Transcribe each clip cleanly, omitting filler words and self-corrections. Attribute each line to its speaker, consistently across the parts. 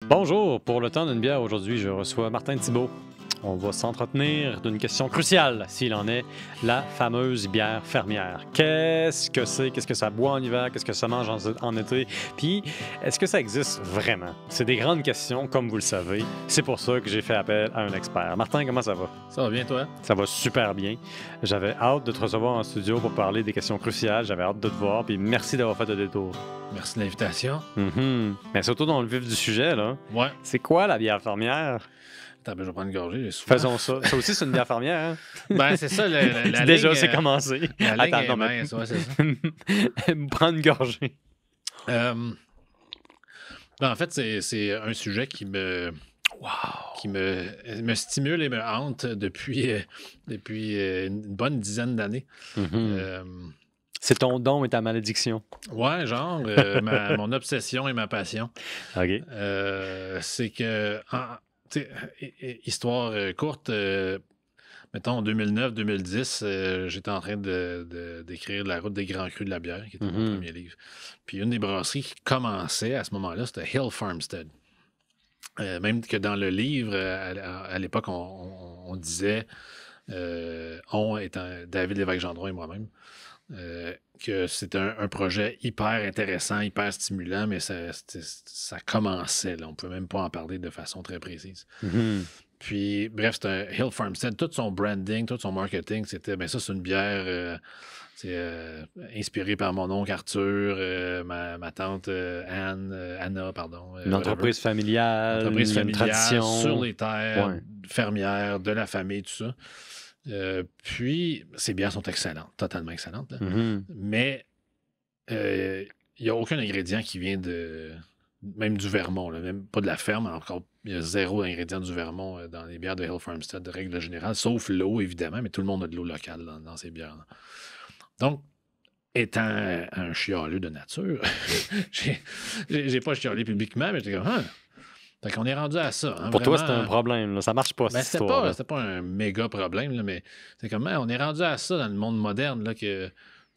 Speaker 1: Bonjour, pour le temps d'une bière aujourd'hui, je reçois Martin Thibault. On va s'entretenir d'une question cruciale, s'il en est, la fameuse bière fermière. Qu'est-ce que c'est? Qu'est-ce que ça boit en hiver? Qu'est-ce que ça mange en été? Puis, est-ce que ça existe vraiment? C'est des grandes questions, comme vous le savez. C'est pour ça que j'ai fait appel à un expert. Martin, comment ça va?
Speaker 2: Ça va bien, toi?
Speaker 1: Ça va super bien. J'avais hâte de te recevoir en studio pour parler des questions cruciales. J'avais hâte de te voir, puis merci d'avoir fait le détour.
Speaker 2: Merci de l'invitation.
Speaker 1: Mais surtout dans le vif du sujet, là.
Speaker 2: Ouais.
Speaker 1: C'est quoi la bière fermière?
Speaker 2: Attends, ben, je vais prendre une gorgée. J'ai soif.
Speaker 1: Faisons ça. Ça aussi, c'est une bière fermière, hein?
Speaker 2: Ben, c'est ça, la
Speaker 1: Déjà,
Speaker 2: ligne,
Speaker 1: c'est commencé.
Speaker 2: La ligne
Speaker 1: Attends,
Speaker 2: est
Speaker 1: non, mais...
Speaker 2: mince, ouais, c'est ça.
Speaker 1: Prends une gorgée.
Speaker 2: Ben, en fait, c'est un sujet qui me stimule et me hante depuis une bonne dizaine d'années.
Speaker 1: C'est ton don et ta malédiction.
Speaker 2: Ouais, genre, mon obsession et ma passion.
Speaker 1: OK.
Speaker 2: C'est que, histoire courte, mettons, en 2009-2010, j'étais en train d'écrire La route des grands crus de la bière, qui était mon premier livre. Puis une des brasseries qui commençait à ce moment-là, c'était Hill Farmstead. Même que dans le livre, à l'époque, on disait, on étant David Lévesque-Gendron et moi-même, que c'était un projet hyper intéressant, hyper stimulant, mais ça commençait. Là. On ne pouvait même pas en parler de façon très précise. Puis, bref, c'était un Hill Farmstead. Tout son branding, tout son marketing, c'était, ben ça, c'est une bière inspirée par mon oncle Arthur, ma tante Anna, pardon.
Speaker 1: Une entreprise familiale, une tradition.
Speaker 2: Sur les terres, fermières, de la famille, tout ça. Puis, ces bières sont excellentes, totalement excellentes. Là. Mais il n'y a aucun ingrédient qui vient même du Vermont, là, même pas de la ferme, encore. Il y a zéro ingrédient du Vermont dans les bières de Hill Farmstead, de règle générale, sauf l'eau, évidemment, mais tout le monde a de l'eau locale dans ces bières-là. Donc, étant un chialeux de nature, j'ai pas chialé publiquement, mais j'étais comme, fait qu'on est rendu à ça. Hein,
Speaker 1: pour
Speaker 2: vraiment,
Speaker 1: toi, c'est un problème. Là. Ça marche pas, cette histoire.
Speaker 2: C'était pas un méga problème, là, mais c'est comme, on est rendu à ça dans le monde moderne, là, que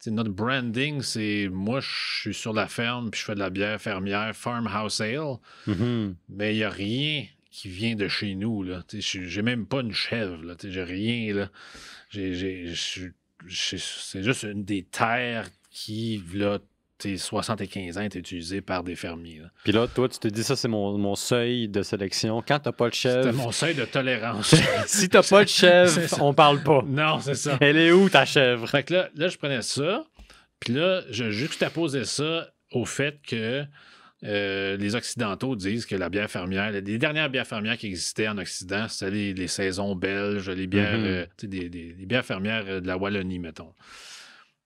Speaker 2: notre branding, c'est moi, je suis sur la ferme, puis je fais de la bière fermière, farmhouse ale, mais il n'y a rien qui vient de chez nous. J'ai même pas une chèvre. Là, j'ai rien. Là. C'est juste une des terres qui, là, 75 ans, est utilisée par des fermiers. Là.
Speaker 1: Puis là, toi, tu te dis, ça, c'est mon seuil de sélection. Quand t'as pas de chèvre...
Speaker 2: C'était mon seuil de tolérance.
Speaker 1: Si t'as pas de chèvre, on parle pas.
Speaker 2: Non, c'est ça.
Speaker 1: Elle est où, ta chèvre?
Speaker 2: Fait que là, je prenais ça, puis là, je juxtaposais ça au fait que les Occidentaux disent que la bière fermière, les dernières bières fermières qui existaient en Occident, c'était les saisons belges, les bières, des bières fermières de la Wallonie, mettons.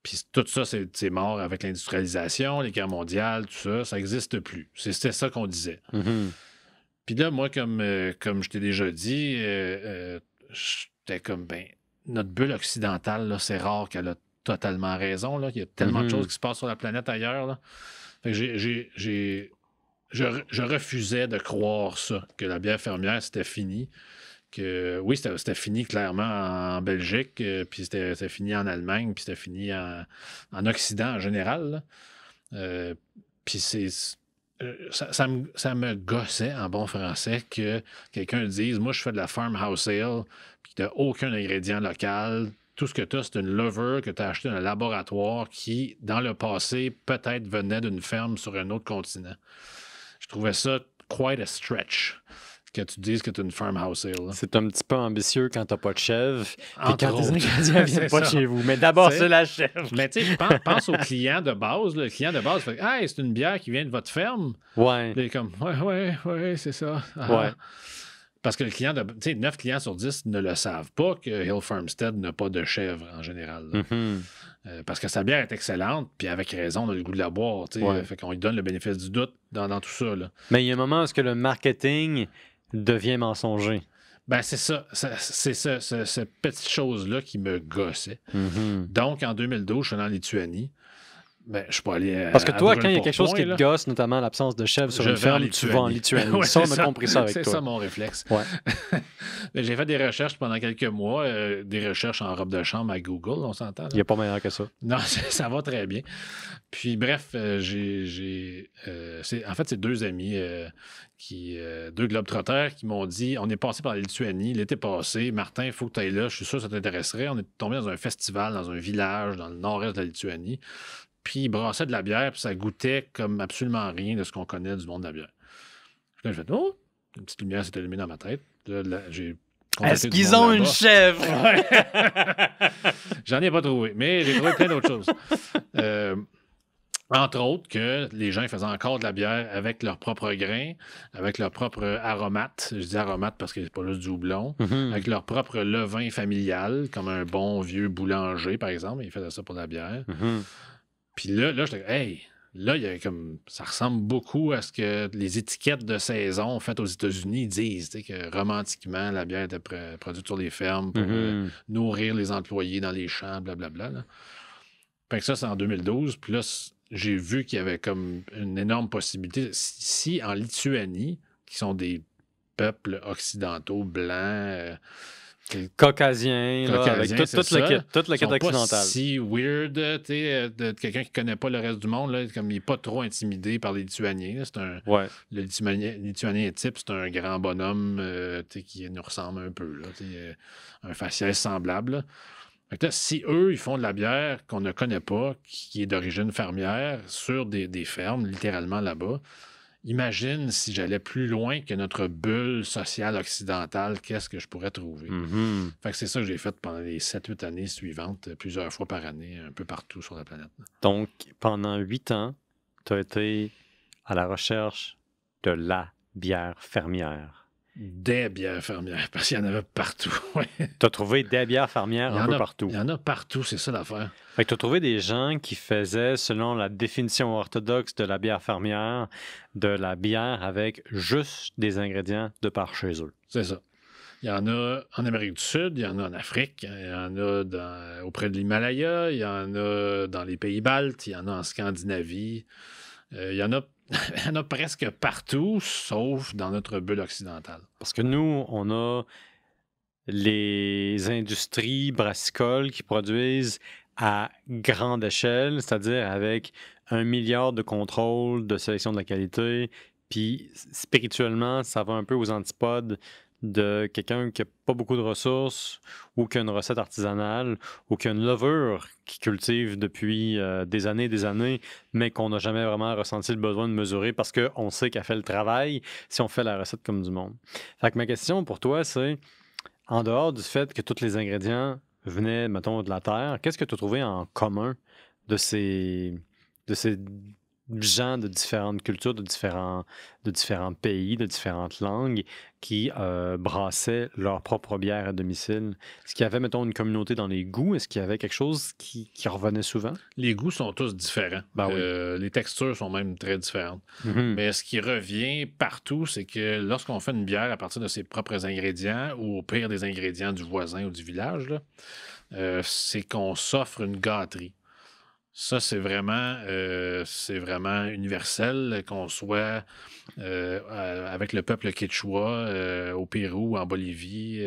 Speaker 2: Puis tout ça, c'est mort avec l'industrialisation, les guerres mondiales, tout ça, ça n'existe plus. C'était ça qu'on disait. Puis là, moi, comme je t'ai déjà dit, j'étais comme, notre bulle occidentale, là, c'est rare qu'elle a totalement raison. Là. Il y a tellement de choses qui se passent sur la planète ailleurs. Là. Fait que je refusais de croire ça, que la bière fermière, c'était fini. Que oui, c'était fini clairement en Belgique, puis c'était fini en Allemagne, puis c'était fini en Occident en général. Puis ça me gossait en bon français que quelqu'un dise, moi je fais de la farmhouse ale, puis tu n'as aucun ingrédient local. Tout ce que tu as, c'est une lever que tu as acheté dans un laboratoire qui, dans le passé, peut-être venait d'une ferme sur un autre continent. Je trouvais ça quite a stretch. Que tu dises que tu es une farmhouse ale.
Speaker 1: C'est un petit peu ambitieux quand t'as pas de chèvre. Puis
Speaker 2: Entre
Speaker 1: quand
Speaker 2: autres.
Speaker 1: les ingrédients viennent pas chez vous. Mais d'abord, c'est la chèvre.
Speaker 2: Mais tu sais, pense au client de base. Le client de base fait, hey, c'est une bière qui vient de votre ferme.
Speaker 1: Ouais.
Speaker 2: Il est comme, ouais, c'est ça.
Speaker 1: Ouais.
Speaker 2: Parce que le client, 9 clients sur 10 ne le savent pas que Hill Farmstead n'a pas de chèvre en général. Parce que sa bière est excellente, puis avec raison, on a le goût de la boire. Fait qu'on lui donne le bénéfice du doute dans tout ça. Là.
Speaker 1: Mais il y a un moment où le marketing devient mensonger.
Speaker 2: Ben, c'est ça. C'est cette petite chose-là qui me gossait. Donc, en 2012, je suis allé en Lituanie. Ben, je suis pas allé à
Speaker 1: Parce que toi, quand il y a
Speaker 2: brûle
Speaker 1: quelque chose
Speaker 2: pour
Speaker 1: qui
Speaker 2: point,
Speaker 1: te
Speaker 2: là.
Speaker 1: gosse, notamment l'absence de chèvre sur
Speaker 2: Je
Speaker 1: une
Speaker 2: vais en
Speaker 1: ferme, tu vas en Lituanie.
Speaker 2: Ouais,
Speaker 1: Ça, on
Speaker 2: c'est
Speaker 1: a compris ça avec
Speaker 2: c'est
Speaker 1: toi.
Speaker 2: ça mon réflexe.
Speaker 1: Ouais.
Speaker 2: Mais j'ai fait des recherches pendant quelques mois, des recherches en robe de chambre à Google, on s'entend, là?
Speaker 1: Il n'y a pas meilleur que ça.
Speaker 2: Non, ça va très bien. Puis bref, en fait, c'est deux amis, deux globetrotters qui m'ont dit, on est passé par la Lituanie l'été passé. Martin, il faut que tu ailles là. Je suis sûr que ça t'intéresserait. On est tombé dans un festival, dans un village, dans le nord-est de la Lituanie. Puis ils brassaient de la bière, puis ça goûtait comme absolument rien de ce qu'on connaît du monde de la bière. Puis là, j'ai fait, oh, une petite lumière s'est allumée dans ma tête. Là, j'ai contacté
Speaker 1: Est-ce
Speaker 2: du
Speaker 1: qu'ils
Speaker 2: monde
Speaker 1: ont une
Speaker 2: là-bas.
Speaker 1: chèvre?
Speaker 2: Ouais. J'en ai pas trouvé, mais j'ai trouvé plein d'autres choses. Entre autres, que les gens faisaient encore de la bière avec leurs propres grains, avec leurs propres aromates. Je dis aromates parce que c'est pas juste du houblon.
Speaker 1: Mhm.
Speaker 2: Avec leur propre levain familial, comme un bon vieux boulanger, par exemple. Ils faisaient ça pour la bière.
Speaker 1: Mhm.
Speaker 2: Puis là j'étais hey, là, il y a comme ça ressemble beaucoup à ce que les étiquettes de saison faites aux États-Unis disent, tu sais, que romantiquement, la bière était produite sur les fermes pour
Speaker 1: Mhm.
Speaker 2: nourrir les employés dans les champs, blablabla. Là. Fait que ça, c'est en 2012. Puis là, j'ai vu qu'il y avait comme une énorme possibilité. Si en Lituanie, qui sont des peuples occidentaux, blancs,
Speaker 1: Caucasien, là, avec
Speaker 2: Caucasiens,
Speaker 1: tout
Speaker 2: c'est
Speaker 1: le
Speaker 2: ça.
Speaker 1: kit, tout le
Speaker 2: Ils
Speaker 1: kit
Speaker 2: sont pas
Speaker 1: occidental.
Speaker 2: si weird, tu sais, de quelqu'un qui connaît pas le reste du monde, là, comme il n'est pas trop intimidé par les Lituaniens. Là.
Speaker 1: Ouais.
Speaker 2: Le Lituanien type, c'est un grand bonhomme tu sais, qui nous ressemble un peu, là, tu sais, un faciès semblable. Là. Fait que là, si eux, ils font de la bière qu'on ne connaît pas, qui est d'origine fermière, sur des fermes, littéralement là-bas, imagine si j'allais plus loin que notre bulle sociale occidentale, qu'est-ce que je pourrais trouver?
Speaker 1: Mhm.
Speaker 2: Fait que c'est ça que j'ai fait pendant les 7-8 années suivantes, plusieurs fois par année, un peu partout sur la planète.
Speaker 1: Donc, pendant 8 ans, tu as été à la recherche de la bière fermière.
Speaker 2: Des bières fermières, parce qu'il y en avait partout. Ouais.
Speaker 1: Tu as trouvé des bières fermières
Speaker 2: Il y
Speaker 1: un
Speaker 2: en
Speaker 1: peu
Speaker 2: a
Speaker 1: partout.
Speaker 2: Il y en a partout, c'est ça l'affaire.
Speaker 1: Fait que tu as trouvé des gens qui faisaient, selon la définition orthodoxe de la bière fermière, de la bière avec juste des ingrédients de par chez eux.
Speaker 2: C'est ça. Il y en a en Amérique du Sud, il y en a en Afrique, il y en a auprès de l'Himalaya, il y en a dans les pays baltes, il y en a en Scandinavie. Il y en a presque partout, sauf dans notre bulle occidentale.
Speaker 1: Parce que nous, on a les industries brassicoles qui produisent à grande échelle, c'est-à-dire avec 1 milliard de contrôles de sélection de la qualité, puis spirituellement, ça va un peu aux antipodes de quelqu'un qui n'a pas beaucoup de ressources ou qui a une recette artisanale ou qui a une levure qui cultive depuis des années, mais qu'on n'a jamais vraiment ressenti le besoin de mesurer parce qu'on sait qu'elle fait le travail si on fait la recette comme du monde. Fait que ma question pour toi, c'est, en dehors du fait que tous les ingrédients venaient, mettons, de la terre, qu'est-ce que tu as trouvé en commun de ces gens de différentes cultures, de différents pays, de différentes langues qui brassaient leur propre bière à domicile? Est-ce qu'il y avait, mettons, une communauté dans les goûts? Est-ce qu'il y avait quelque chose qui revenait souvent?
Speaker 2: Les goûts sont tous différents.
Speaker 1: Ben oui.
Speaker 2: Les textures sont même très différentes.
Speaker 1: Mhm.
Speaker 2: Mais ce qui revient partout, c'est que lorsqu'on fait une bière à partir de ses propres ingrédients, ou au pire des ingrédients du voisin ou du village, là, c'est qu'on s'offre une gâterie. Ça, c'est vraiment universel, qu'on soit avec le peuple quechua au Pérou, en Bolivie,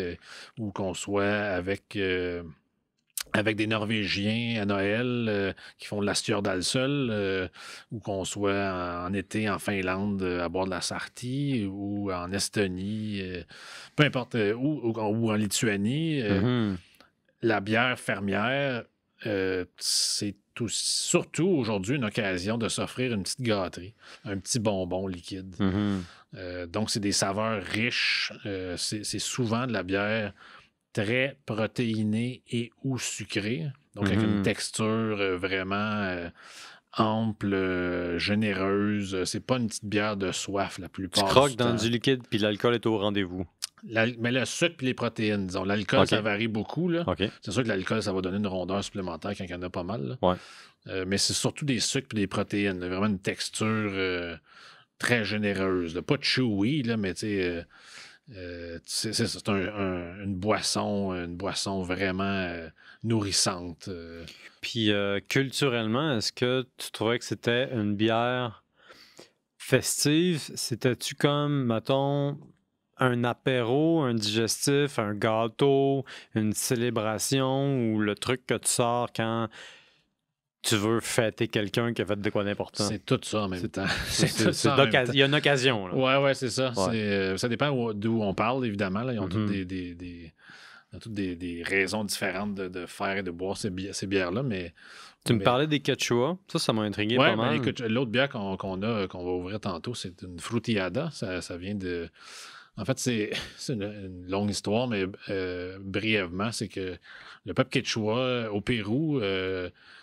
Speaker 2: ou qu'on soit avec des Norvégiens à Noël qui font de la Stjørdalsøl, ou qu'on soit en été en Finlande à boire de la Sarti, ou en Estonie, peu importe, ou en Lituanie.
Speaker 1: Mhm.
Speaker 2: La bière fermière, c'est surtout aujourd'hui une occasion de s'offrir une petite gâterie, un petit bonbon liquide.
Speaker 1: Mhm.
Speaker 2: Donc, c'est des saveurs riches. C'est souvent de la bière très protéinée et ou sucrée. Donc, avec une texture vraiment ample, généreuse. C'est pas une petite bière de soif la
Speaker 1: Tu
Speaker 2: plupart
Speaker 1: croques
Speaker 2: du
Speaker 1: dans
Speaker 2: temps.
Speaker 1: du liquide, puis l'alcool est au rendez-vous.
Speaker 2: Mais le sucre et les protéines, disons. L'alcool,
Speaker 1: OK.
Speaker 2: ça varie beaucoup. Là.
Speaker 1: OK.
Speaker 2: C'est sûr que l'alcool, ça va donner une rondeur supplémentaire quand il y en a pas mal. Là.
Speaker 1: Ouais.
Speaker 2: Mais c'est surtout des sucres et des protéines. Là. Vraiment une texture très généreuse. Là. Pas chewy, là, mais tu sais, c'est ça, c'est une boisson vraiment nourrissante.
Speaker 1: Puis culturellement, est-ce que tu trouvais que c'était une bière festive? C'était-tu comme, mettons, un apéro, un digestif, un gâteau, une célébration ou le truc que tu sors quand tu veux fêter quelqu'un qui a fait de quoi d'important?
Speaker 2: C'est tout ça en même temps. C'est tout
Speaker 1: C'est
Speaker 2: ça en même temps.
Speaker 1: il y a une occasion. Là.
Speaker 2: Ouais, c'est ça.
Speaker 1: Ouais.
Speaker 2: Ça dépend d'où on parle, évidemment. Là. Ils ont toutes
Speaker 1: Mhm.
Speaker 2: ils ont toutes des raisons différentes de faire et de boire ces bières-là,
Speaker 1: Tu me
Speaker 2: mais
Speaker 1: parlais des quechua. Ça m'a intrigué
Speaker 2: ouais,
Speaker 1: pas
Speaker 2: ben,
Speaker 1: mal.
Speaker 2: écoute, l'autre bière qu'on va ouvrir tantôt, c'est une fruitiada. Ça vient de. En fait, c'est une longue histoire, mais brièvement, c'est que le peuple quechua au Pérou,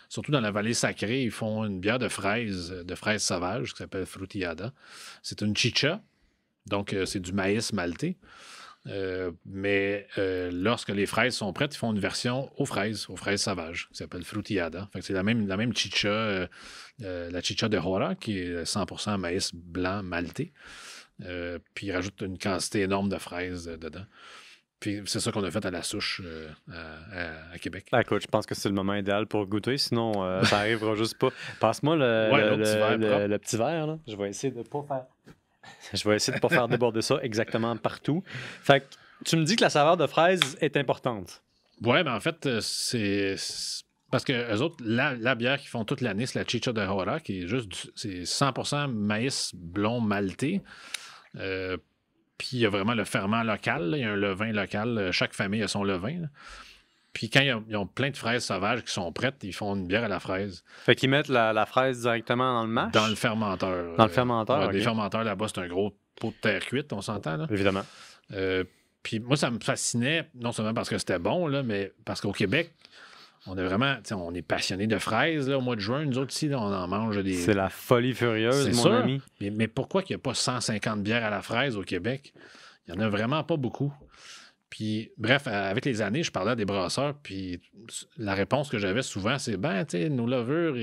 Speaker 2: surtout dans la vallée sacrée, ils font une bière de fraises sauvages qui s'appelle fruitiada. C'est une chicha, donc c'est du maïs maltais. Mais lorsque les fraises sont prêtes, ils font une version aux fraises sauvages, qui s'appelle fruitiada. Fait que c'est la même chicha, la chicha de Jora, qui est 100% maïs blanc maltais. Puis ils rajoutent une quantité énorme de fraises dedans. Puis c'est ça qu'on a fait à la souche à Québec.
Speaker 1: Ben, écoute, je pense que c'est le moment idéal pour goûter, sinon ça arrivera juste pas. Passe-moi
Speaker 2: Ouais, l'autre petit verre propre.
Speaker 1: le petit verre, là. Je vais essayer de pas faire. Je vais essayer de pas faire déborder ça exactement partout. Fait que tu me dis que la saveur de fraise est importante.
Speaker 2: Ouais, mais en fait, parce que eux autres, la bière qu'ils font toute l'année, c'est la Chicha de Jora, qui est c'est 100% maïs blond maltais. Puis il y a vraiment le ferment local, là. Il y a un levain local. Chaque famille a son levain, là. Puis quand ils ont plein de fraises sauvages qui sont prêtes, ils font une bière à la fraise.
Speaker 1: Fait qu'ils mettent la fraise directement dans le mash?
Speaker 2: Dans le fermenteur.
Speaker 1: Dans le fermenteur,
Speaker 2: Ouais,
Speaker 1: ok.
Speaker 2: les fermenteurs là-bas, c'est un gros pot de terre cuite, on s'entend, là.
Speaker 1: Évidemment.
Speaker 2: Puis moi, ça me fascinait, non seulement parce que c'était bon, là, mais parce qu'au Québec, on est vraiment, on est passionné de fraises, là, au mois de juin. Nous autres, ici, là, on en mange des.
Speaker 1: C'est la folie furieuse,
Speaker 2: C'est
Speaker 1: mon
Speaker 2: sûr.
Speaker 1: ami.
Speaker 2: Mais pourquoi qu'il n'y a pas 150 bières à la fraise au Québec? Il n'y en a vraiment pas beaucoup. Puis, bref, avec les années, je parlais à des brasseurs, puis la réponse que j'avais souvent, c'est ben, tu sais, nos levures,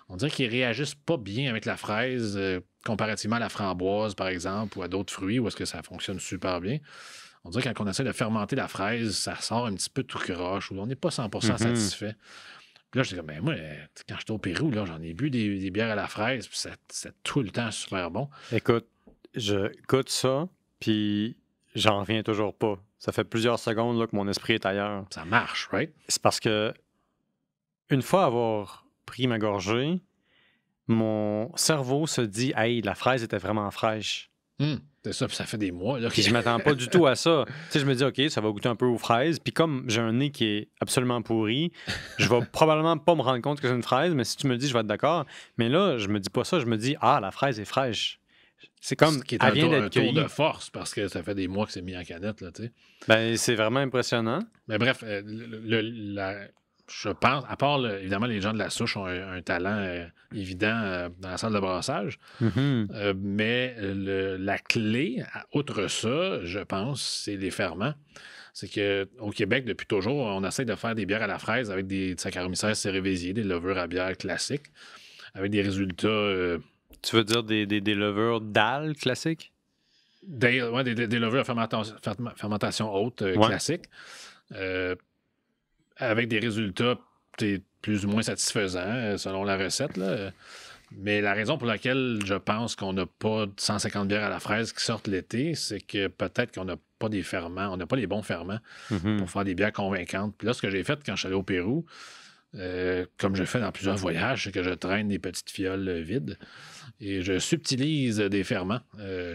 Speaker 2: on dirait qu'ils réagissent pas bien avec la fraise, comparativement à la framboise, par exemple, ou à d'autres fruits, où est-ce que ça fonctionne super bien. On dirait que quand on essaie de fermenter la fraise, ça sort un petit peu tout croche, ou on n'est pas 100% satisfait. Puis là, j'étais comme, ben moi, quand j'étais au Pérou, là, j'en ai bu des bières à la fraise, puis c'est tout le temps super bon.
Speaker 1: Écoute, je goûte ça, puis j'en reviens toujours pas. Ça fait plusieurs secondes là, que mon esprit est ailleurs.
Speaker 2: Ça marche, right?
Speaker 1: C'est parce que, une fois avoir pris ma gorgée, mon cerveau se dit « Hey, la fraise était vraiment fraîche. »
Speaker 2: C'est ça, puis ça fait des mois. Là,
Speaker 1: Puis je m'attends pas du tout à ça. Tu sais, je me dis, OK, ça va goûter un peu aux fraises. Puis comme j'ai un nez qui est absolument pourri, je vais probablement pas me rendre compte que c'est une fraise, mais si tu me le dis, je vais être d'accord. Mais là, je me dis pas ça, je me dis, ah, la fraise est fraîche. C'est comme,
Speaker 2: Ce qui est
Speaker 1: elle vient
Speaker 2: un
Speaker 1: d'être
Speaker 2: tour
Speaker 1: cueillie.
Speaker 2: de force, parce que ça fait des mois que c'est mis en canette, là, tu sais.
Speaker 1: Ben, c'est vraiment impressionnant.
Speaker 2: Mais bref, je pense, à part, évidemment, les gens de la souche ont un talent évident dans la salle de brassage, mais la clé, outre ça, je pense, c'est les ferments. C'est qu'au Québec, depuis toujours, on essaie de faire des bières à la fraise avec des Saccharomyces cerevisiae, des levures à bière classiques, avec des résultats...
Speaker 1: Tu veux dire des levures d'algues classiques?
Speaker 2: Des levures à fermentation haute classiques. Avec des résultats plus ou moins satisfaisants selon la recette. Là. Mais la raison pour laquelle je pense qu'on n'a pas 150 bières à la fraise qui sortent l'été, c'est que peut-être qu'on n'a pas des ferments, on n'a pas les bons ferments pour faire des bières convaincantes. Puis là, ce que j'ai fait quand je suis allé au Pérou, comme je fais dans plusieurs voyages, c'est que je traîne des petites fioles vides et je subtilise des ferments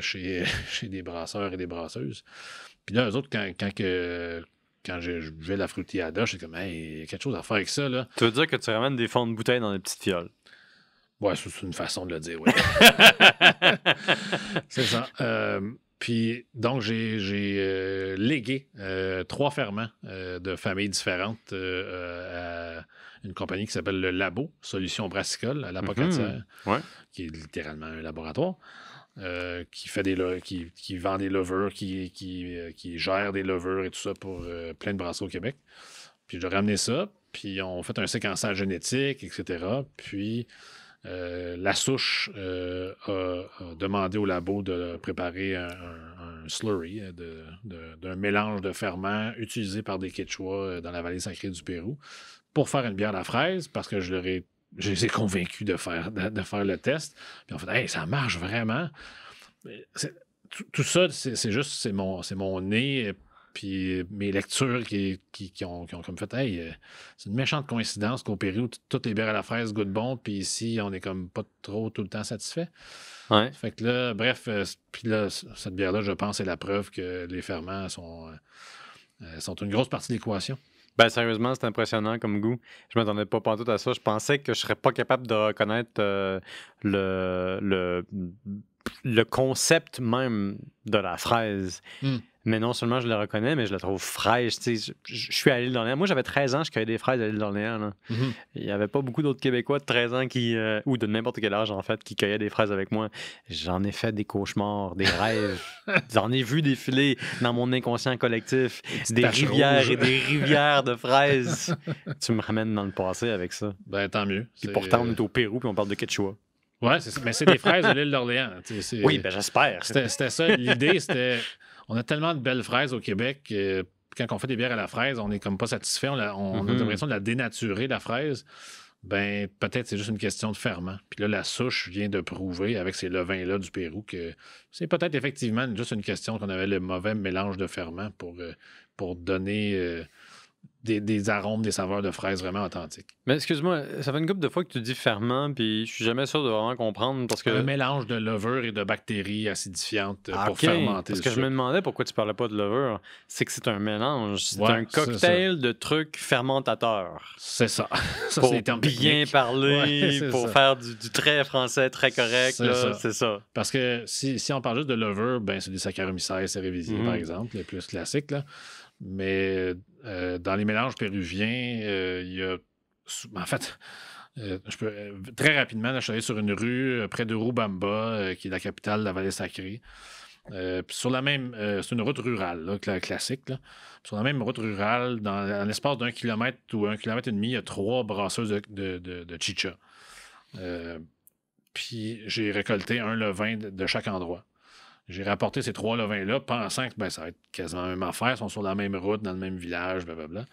Speaker 2: chez des brasseurs et des brasseuses. Puis là, eux autres, quand je buvais la fruitiada, j'étais comme, hey, il y a quelque chose à faire avec ça, là.
Speaker 1: Tu veux dire que tu ramènes des fonds de bouteille dans des petites fioles?
Speaker 2: Ouais, c'est une façon de le dire, oui. C'est ça. Puis, donc, j'ai légué 3 ferments de familles différentes à une compagnie qui s'appelle le Labo, Solutions Brassicole, à la Pocatière, qui est littéralement un laboratoire. Qui vend des levures, qui gère des levures et tout ça pour plein de brasseries au Québec. Puis j'ai ramené ça, puis on fait un séquençage génétique, etc. Puis la souche a demandé au labo de préparer un slurry d'un mélange de ferments utilisé par des Quechua dans la vallée sacrée du Pérou pour faire une bière à la fraise parce que je les ai convaincus de faire le test. Puis en fait, hey, ça marche vraiment. Tout ça, c'est mon nez. Puis mes lectures qui ont comme fait, hey, c'est une méchante coïncidence qu'au Pérou, toutes les bières à la fraise goûtent bon, puis ici, on est comme pas trop tout le temps satisfait.
Speaker 1: Ouais.
Speaker 2: Fait que là, bref, puis là, cette bière-là, je pense, est la preuve que les ferments sont une grosse partie de l'équation.
Speaker 1: Ben, sérieusement, c'est impressionnant comme goût. Je m'attendais pas pantoute à ça. Je pensais que je serais pas capable de reconnaître le concept même de la fraise. Mais non seulement je le reconnais, mais je la trouve fraîche. Je suis à l'île d'Orléans. Moi, j'avais 13 ans, je cueillais des fraises à l'île d'Orléans. Là. Il n'y avait pas beaucoup d'autres Québécois de 13 ans ou de n'importe quel âge, en fait, qui cueillaient des fraises avec moi. J'en ai fait des cauchemars, des rêves. J'en ai vu défiler dans mon inconscient collectif. Des rivières et des rivières de fraises. Tu me ramènes dans le passé avec ça.
Speaker 2: Ben, tant mieux.
Speaker 1: Puis pourtant, on est au Pérou puis on parle de Quechua.
Speaker 2: Ouais, mais c'est des fraises de l'île d'Orléans.
Speaker 1: Oui, ben j'espère.
Speaker 2: C'était ça. L'idée, c'était... On a tellement de belles fraises au Québec que quand on fait des bières à la fraise, on n'est comme pas satisfait. On a l'impression de la dénaturer, la fraise. Ben, peut-être c'est juste une question de ferment. Puis là, la souche vient de prouver avec ces levains-là du Pérou que c'est peut-être effectivement juste une question qu'on avait le mauvais mélange de ferment pour donner... Des arômes, des saveurs de fraises vraiment authentiques.
Speaker 1: Mais excuse-moi, ça fait une couple de fois que tu dis ferment, puis je suis jamais sûr de vraiment comprendre parce que...
Speaker 2: Un mélange de levure et de bactéries acidifiantes pour fermenter
Speaker 1: parce que je me demandais pourquoi tu parlais pas de levure. C'est que c'est un mélange. C'est un cocktail de trucs fermentateurs.
Speaker 2: C'est ça. Ça
Speaker 1: pour
Speaker 2: c'est les termes
Speaker 1: bien
Speaker 2: techniques.
Speaker 1: parler, pour faire du très français, très correct. C'est ça.
Speaker 2: Parce que si on parle juste de levure, ben c'est des Saccharomyces cerevisiae, par exemple, les plus classiques, là. Mais dans les mélanges péruviens, il y a... En fait, très rapidement, là, je suis allé sur une rue près de Urubamba, qui est la capitale de la vallée sacrée. Sur la même... c'est une route rurale, là, classique. Là. Sur la même route rurale, dans l'espace d'1 kilomètre ou 1,5 kilomètre, il y a 3 brasseuses de chicha. Puis j'ai récolté un levain de chaque endroit. J'ai rapporté ces 3 levains-là, pensant que ça va être quasiment la même affaire, ils sont sur la même route, dans le même village, blablabla.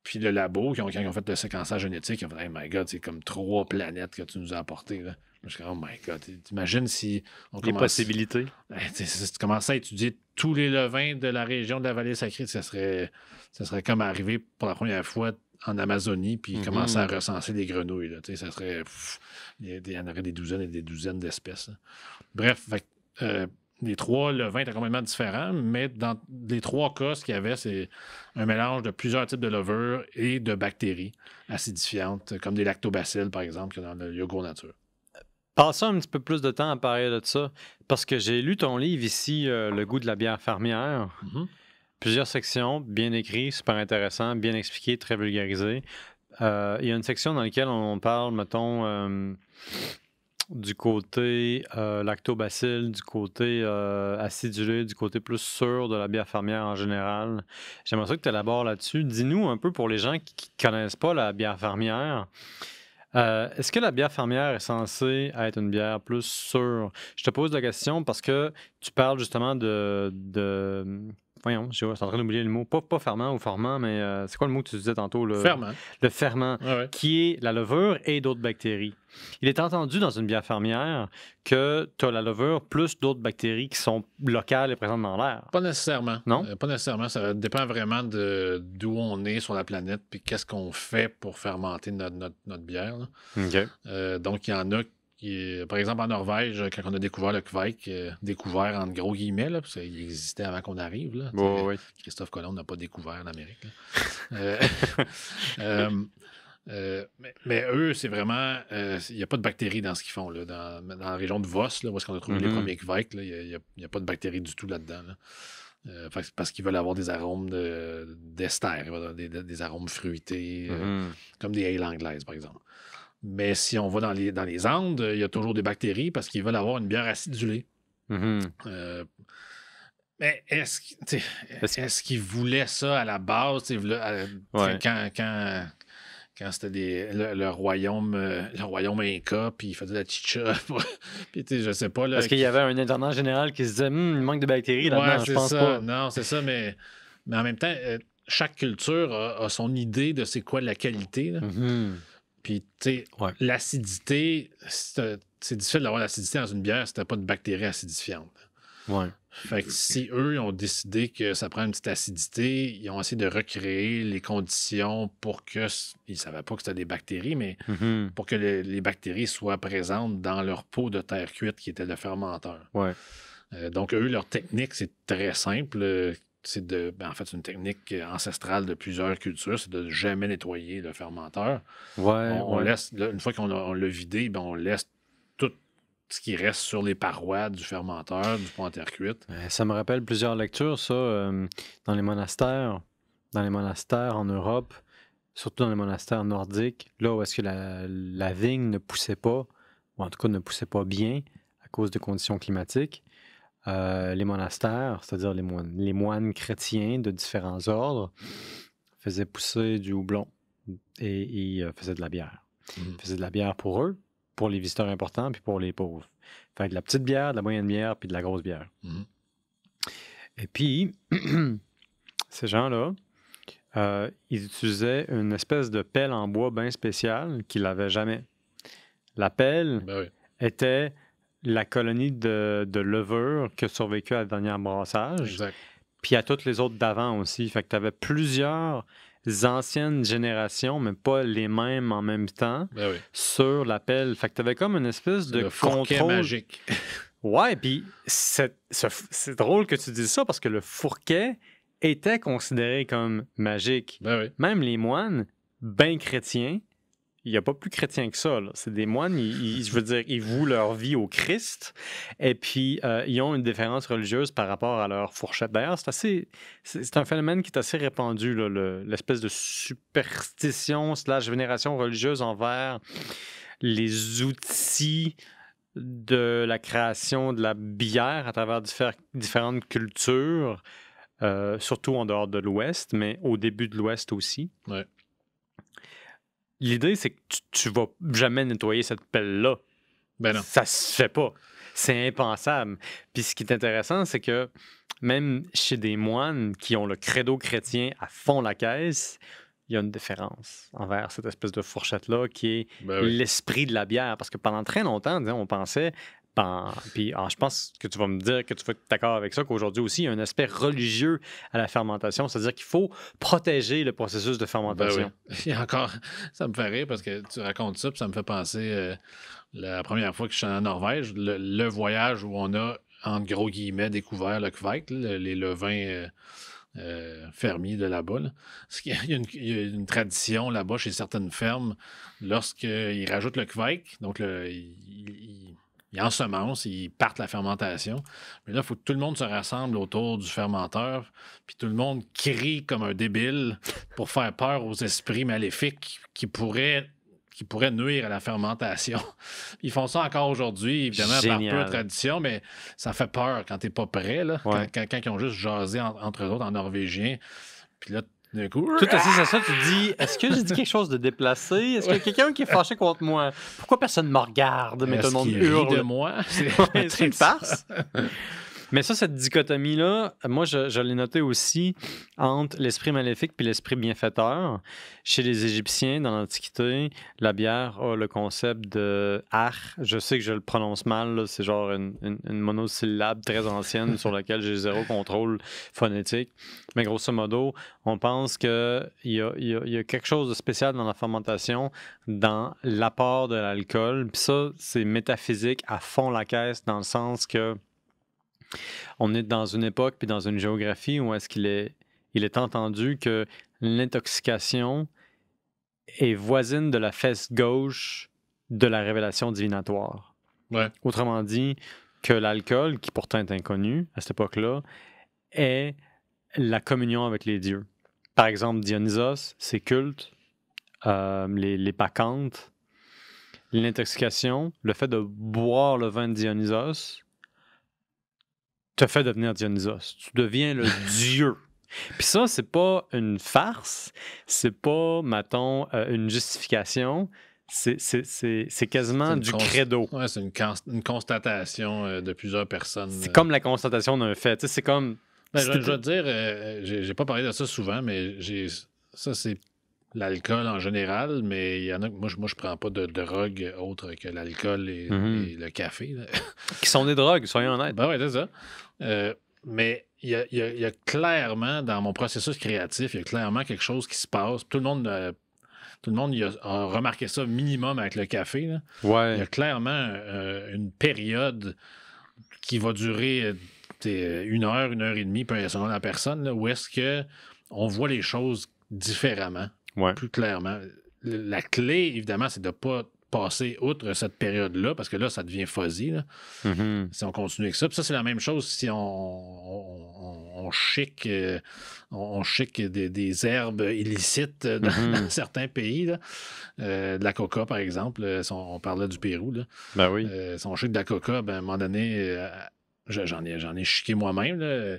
Speaker 2: Puis le labo, quand ils ont fait le séquençage génétique, ils ont fait « Hey, my God, c'est comme 3 planètes que tu nous as apportées. » Je suis comme « Oh my God, t'imagines si on
Speaker 1: les
Speaker 2: commence... »
Speaker 1: possibilités.
Speaker 2: Si tu commençais à étudier tous les levains de la région de la vallée sacrée, ça serait comme arriver pour la première fois en Amazonie, puis commencer à recenser les grenouilles. Là, ça serait... il y en aurait des douzaines et des douzaines d'espèces. Là. Bref, les 3 levains étaient complètement différents, mais dans les 3 cas, ce qu'il y avait, c'est un mélange de plusieurs types de levures et de bactéries acidifiantes, comme des lactobacilles, par exemple, que dans le yogourt nature.
Speaker 1: Passons un petit peu plus de temps à parler de ça, parce que j'ai lu ton livre ici, Le goût de la bière fermière. Plusieurs sections, bien écrites, super intéressant, bien expliqué, très vulgarisé. Il y a une section dans laquelle on parle, mettons... du côté lactobacille, du côté acidulé, du côté plus sûr de la bière fermière en général. J'aimerais ça que tu élabores là-dessus. Dis-nous un peu pour les gens qui ne connaissent pas la bière fermière. Est-ce que la bière fermière est censée être une bière plus sûre? Je te pose la question parce que tu parles justement de voyons, je suis en train d'oublier le mot. Pas ferment ou formant, mais c'est quoi le mot que tu disais tantôt?
Speaker 2: Ferment.
Speaker 1: Le ferment, qui est la levure et d'autres bactéries. Il est entendu dans une bière fermière que tu as la levure plus d'autres bactéries qui sont locales et présentes dans l'air.
Speaker 2: Pas nécessairement.
Speaker 1: Non?
Speaker 2: Pas nécessairement. Ça dépend vraiment d'où on est sur la planète puis qu'est-ce qu'on fait pour fermenter notre bière. Là.
Speaker 1: OK.
Speaker 2: Donc, il y en a par exemple, en Norvège, quand on a découvert le Kveik, découvert entre gros guillemets, là, parce qu'il existait avant qu'on arrive. Là,
Speaker 1: oui.
Speaker 2: Christophe Colomb n'a pas découvert l'Amérique. Mais eux, c'est vraiment... Il n'y a pas de bactéries dans ce qu'ils font. Là, dans la région de Voss, là, où est-ce qu'on a trouvé les premiers Kveik, il n'y a pas de bactéries du tout là-dedans. Là. Parce qu'ils veulent avoir des arômes d'ester, des arômes fruités, comme des ale anglaises, par exemple. Mais si on va dans les Andes, il y a toujours des bactéries parce qu'ils veulent avoir une bière acidulée. Mais est-ce qu'ils voulaient ça à la base? Quand quand c'était le royaume Inca, puis il faisait la chicha. Puis, tu sais, je sais pas. Là,
Speaker 1: Parce qu'il y avait un intendant général qui se disait, il manque de bactéries là-dedans, je pense
Speaker 2: ça.
Speaker 1: pas.
Speaker 2: Non, c'est ça, mais en même temps, chaque culture a son idée de c'est quoi la qualité. Là. Puis, tu sais, l'acidité, c'est difficile d'avoir l'acidité dans une bière si t'as pas de bactéries acidifiantes.
Speaker 1: Ouais.
Speaker 2: Fait que si eux, ils ont décidé que ça prend une petite acidité, ils ont essayé de recréer les conditions pour que... Ils ne savaient pas que c'était des bactéries, mais pour que les bactéries soient présentes dans leur pot de terre cuite qui était le fermenteur.
Speaker 1: Ouais.
Speaker 2: Donc, eux, leur technique, c'est très simple. C'est en fait, c'est une technique ancestrale de plusieurs cultures, c'est de jamais nettoyer le fermenteur. On laisse, une fois qu'on l'a vidé, on laisse tout ce qui reste sur les parois du fermenteur, du pot en terre cuite.
Speaker 1: Ça me rappelle plusieurs lectures, ça, dans les monastères en Europe, surtout dans les monastères nordiques, là où est-ce que la vigne ne poussait pas, ou en tout cas ne poussait pas bien à cause des conditions climatiques. Les monastères, c'est-à-dire les moines chrétiens de différents ordres, faisaient pousser du houblon et ils faisaient de la bière. Ils faisaient de la bière pour eux, pour les visiteurs importants, puis pour les pauvres. Fait de la petite bière, de la moyenne bière, puis de la grosse bière. Et puis, ces gens-là, ils utilisaient une espèce de pelle en bois bien spéciale qu'ils n'avaient jamais. La pelle était la colonie de levure qui a survécu à le dernier brassage.
Speaker 2: Exact.
Speaker 1: Puis à toutes les autres d'avant aussi. Fait que tu avais plusieurs anciennes générations, mais pas les mêmes en même temps, sur la pelle. Fait que tu avais comme une espèce de contrôle
Speaker 2: magique.
Speaker 1: Ouais, puis c'est drôle que tu dises ça parce que le fourquet était considéré comme magique. Même les moines, bien chrétiens, il n'y a pas plus chrétien que ça. C'est des moines, je veux dire, ils vouent leur vie au Christ et puis ils ont une différence religieuse par rapport à leur fourchette. D'ailleurs, c'est un phénomène qui est assez répandu, là, l'espèce de superstition / vénération religieuse envers les outils de la création de la bière à travers différentes cultures, surtout en dehors de l'Ouest, mais au début de l'Ouest aussi.
Speaker 2: Ouais.
Speaker 1: L'idée, c'est que tu vas jamais nettoyer cette pelle-là.
Speaker 2: Ben non.
Speaker 1: Ça se fait pas. C'est impensable. Puis ce qui est intéressant, c'est que même chez des moines qui ont le credo chrétien à fond la caisse, il y a une différence envers cette espèce de fourchette-là qui est l'esprit de la bière. Parce que pendant très longtemps, on pensait... Puis je pense que tu vas me dire que tu vas être d'accord avec ça, qu'aujourd'hui aussi, il y a un aspect religieux à la fermentation, c'est-à-dire qu'il faut protéger le processus de fermentation.
Speaker 2: Il y a encore... Ça me fait rire parce que tu racontes ça, puis ça me fait penser la première fois que je suis en Norvège, le voyage où on a, entre gros guillemets, découvert le kvike, les levains... fermiers de là-bas. Là. Il y a une tradition là-bas chez certaines fermes, lorsqu'ils rajoutent le kvike, donc ils ensemencent, ils partent la fermentation. Mais là, il faut que tout le monde se rassemble autour du fermenteur, puis tout le monde crie comme un débile pour faire peur aux esprits maléfiques qui pourraient nuire à la fermentation. Ils font ça encore aujourd'hui, évidemment,
Speaker 1: Génial.
Speaker 2: par peu de tradition, mais ça fait peur quand t'es pas prêt, là. Quand ils ont juste jasé entre eux autres en norvégien. Puis là, d'un coup...
Speaker 1: Tout assis à ça, tu te dis, est-ce que j'ai dit quelque chose de déplacé? Est-ce qu'il y a quelqu'un qui est fâché contre moi? Pourquoi personne ne me regarde? Mais tout le monde hurle
Speaker 2: de moi?
Speaker 1: C'est une farce. Mais ça, cette dichotomie-là, moi, je l'ai noté aussi entre l'esprit maléfique et l'esprit bienfaiteur. Chez les Égyptiens, dans l'Antiquité, la bière a le concept de ar. Je sais que je le prononce mal, là. C'est genre une monosyllabe très ancienne sur laquelle j'ai zéro contrôle phonétique. Mais grosso modo, on pense qu'il y a quelque chose de spécial dans la fermentation, dans l'apport de l'alcool. Puis ça, c'est métaphysique à fond la caisse, dans le sens que on est dans une époque puis dans une géographie où est-ce qu'il est entendu que l'intoxication est voisine de la fesse gauche de la révélation divinatoire. Autrement dit, que l'alcool, qui pourtant est inconnu à cette époque-là, est la communion avec les dieux. Par exemple, Dionysos, c'est culte, les bacchantes, l'intoxication, le fait de boire le vin de Dionysos te fait devenir Dionysos. Tu deviens le dieu Puis ça, c'est pas une farce, c'est pas, mettons, une justification, c'est quasiment du credo.
Speaker 2: Ouais, c'est une constatation de plusieurs personnes.
Speaker 1: C'est comme la constatation d'un fait. Tu sais, c'est comme...
Speaker 2: Ben, je veux dire, j'ai pas parlé de ça souvent, mais ça, c'est l'alcool en général, mais il y en a que moi, je prends pas de drogue autre que l'alcool et le café. Là.
Speaker 1: Qui sont des drogues, soyons honnêtes.
Speaker 2: Ben ouais, c'est ça. Mais il y a clairement, dans mon processus créatif, il y a clairement quelque chose qui se passe. Tout le monde a remarqué ça minimum avec le café. Là.
Speaker 1: Ouais.
Speaker 2: Il y a clairement une période qui va durer 1 heure, 1 heure et demie, selon la personne, là, où est-ce qu'on voit les choses différemment, plus clairement. La clé, évidemment, c'est de ne pas passer outre cette période-là, parce que là, ça devient fuzzy, là, si on continue avec ça. Puis ça, c'est la même chose si on chic des herbes illicites dans certains pays. Là. De la coca, par exemple, si on parlait du Pérou. Là.
Speaker 1: Ben oui.
Speaker 2: Si on chic de la coca, ben, à un moment donné, j'en ai chiqué moi-même. Là.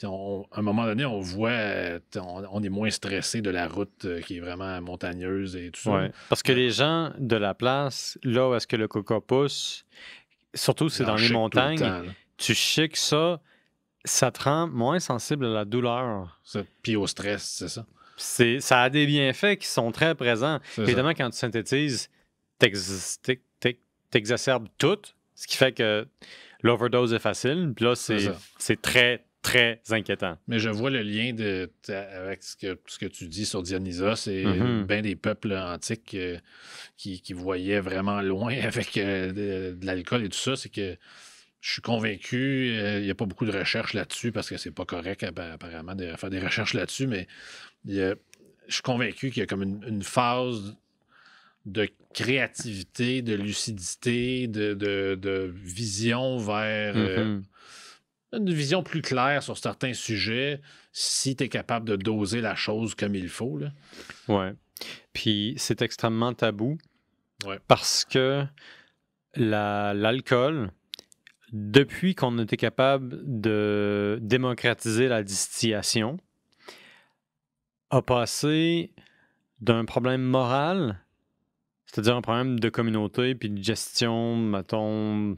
Speaker 2: À un moment donné, on voit, on est moins stressé de la route qui est vraiment montagneuse et tout ça.
Speaker 1: Ouais. Parce que les gens de la place, là où est-ce que le coca pousse, surtout c'est dans les montagnes, tu chiques ça, ça te rend moins sensible à la douleur.
Speaker 2: Puis au stress, c'est ça.
Speaker 1: Ça a des bienfaits qui sont très présents. Évidemment, quand tu synthétises, t'exacerbes tout, ce qui fait que l'overdose est facile. Puis là, c'est très, très inquiétant.
Speaker 2: Mais je vois le lien avec ce que tu dis sur Dionysos. C'est bien des peuples antiques qui voyaient vraiment loin avec de l'alcool et tout ça. C'est que je suis convaincu, il n'y a pas beaucoup de recherches là-dessus parce que c'est pas correct apparemment de faire des recherches là-dessus, mais je suis convaincu qu'il y a comme une phase de créativité, de lucidité, de vision vers une vision plus claire sur certains sujets si tu es capable de doser la chose comme il faut. Là.
Speaker 1: Ouais. Puis c'est extrêmement tabou parce que l'alcool, depuis qu'on était capable de démocratiser la distillation, a passé d'un problème moral, c'est-à-dire un problème de communauté puis de gestion, mettons,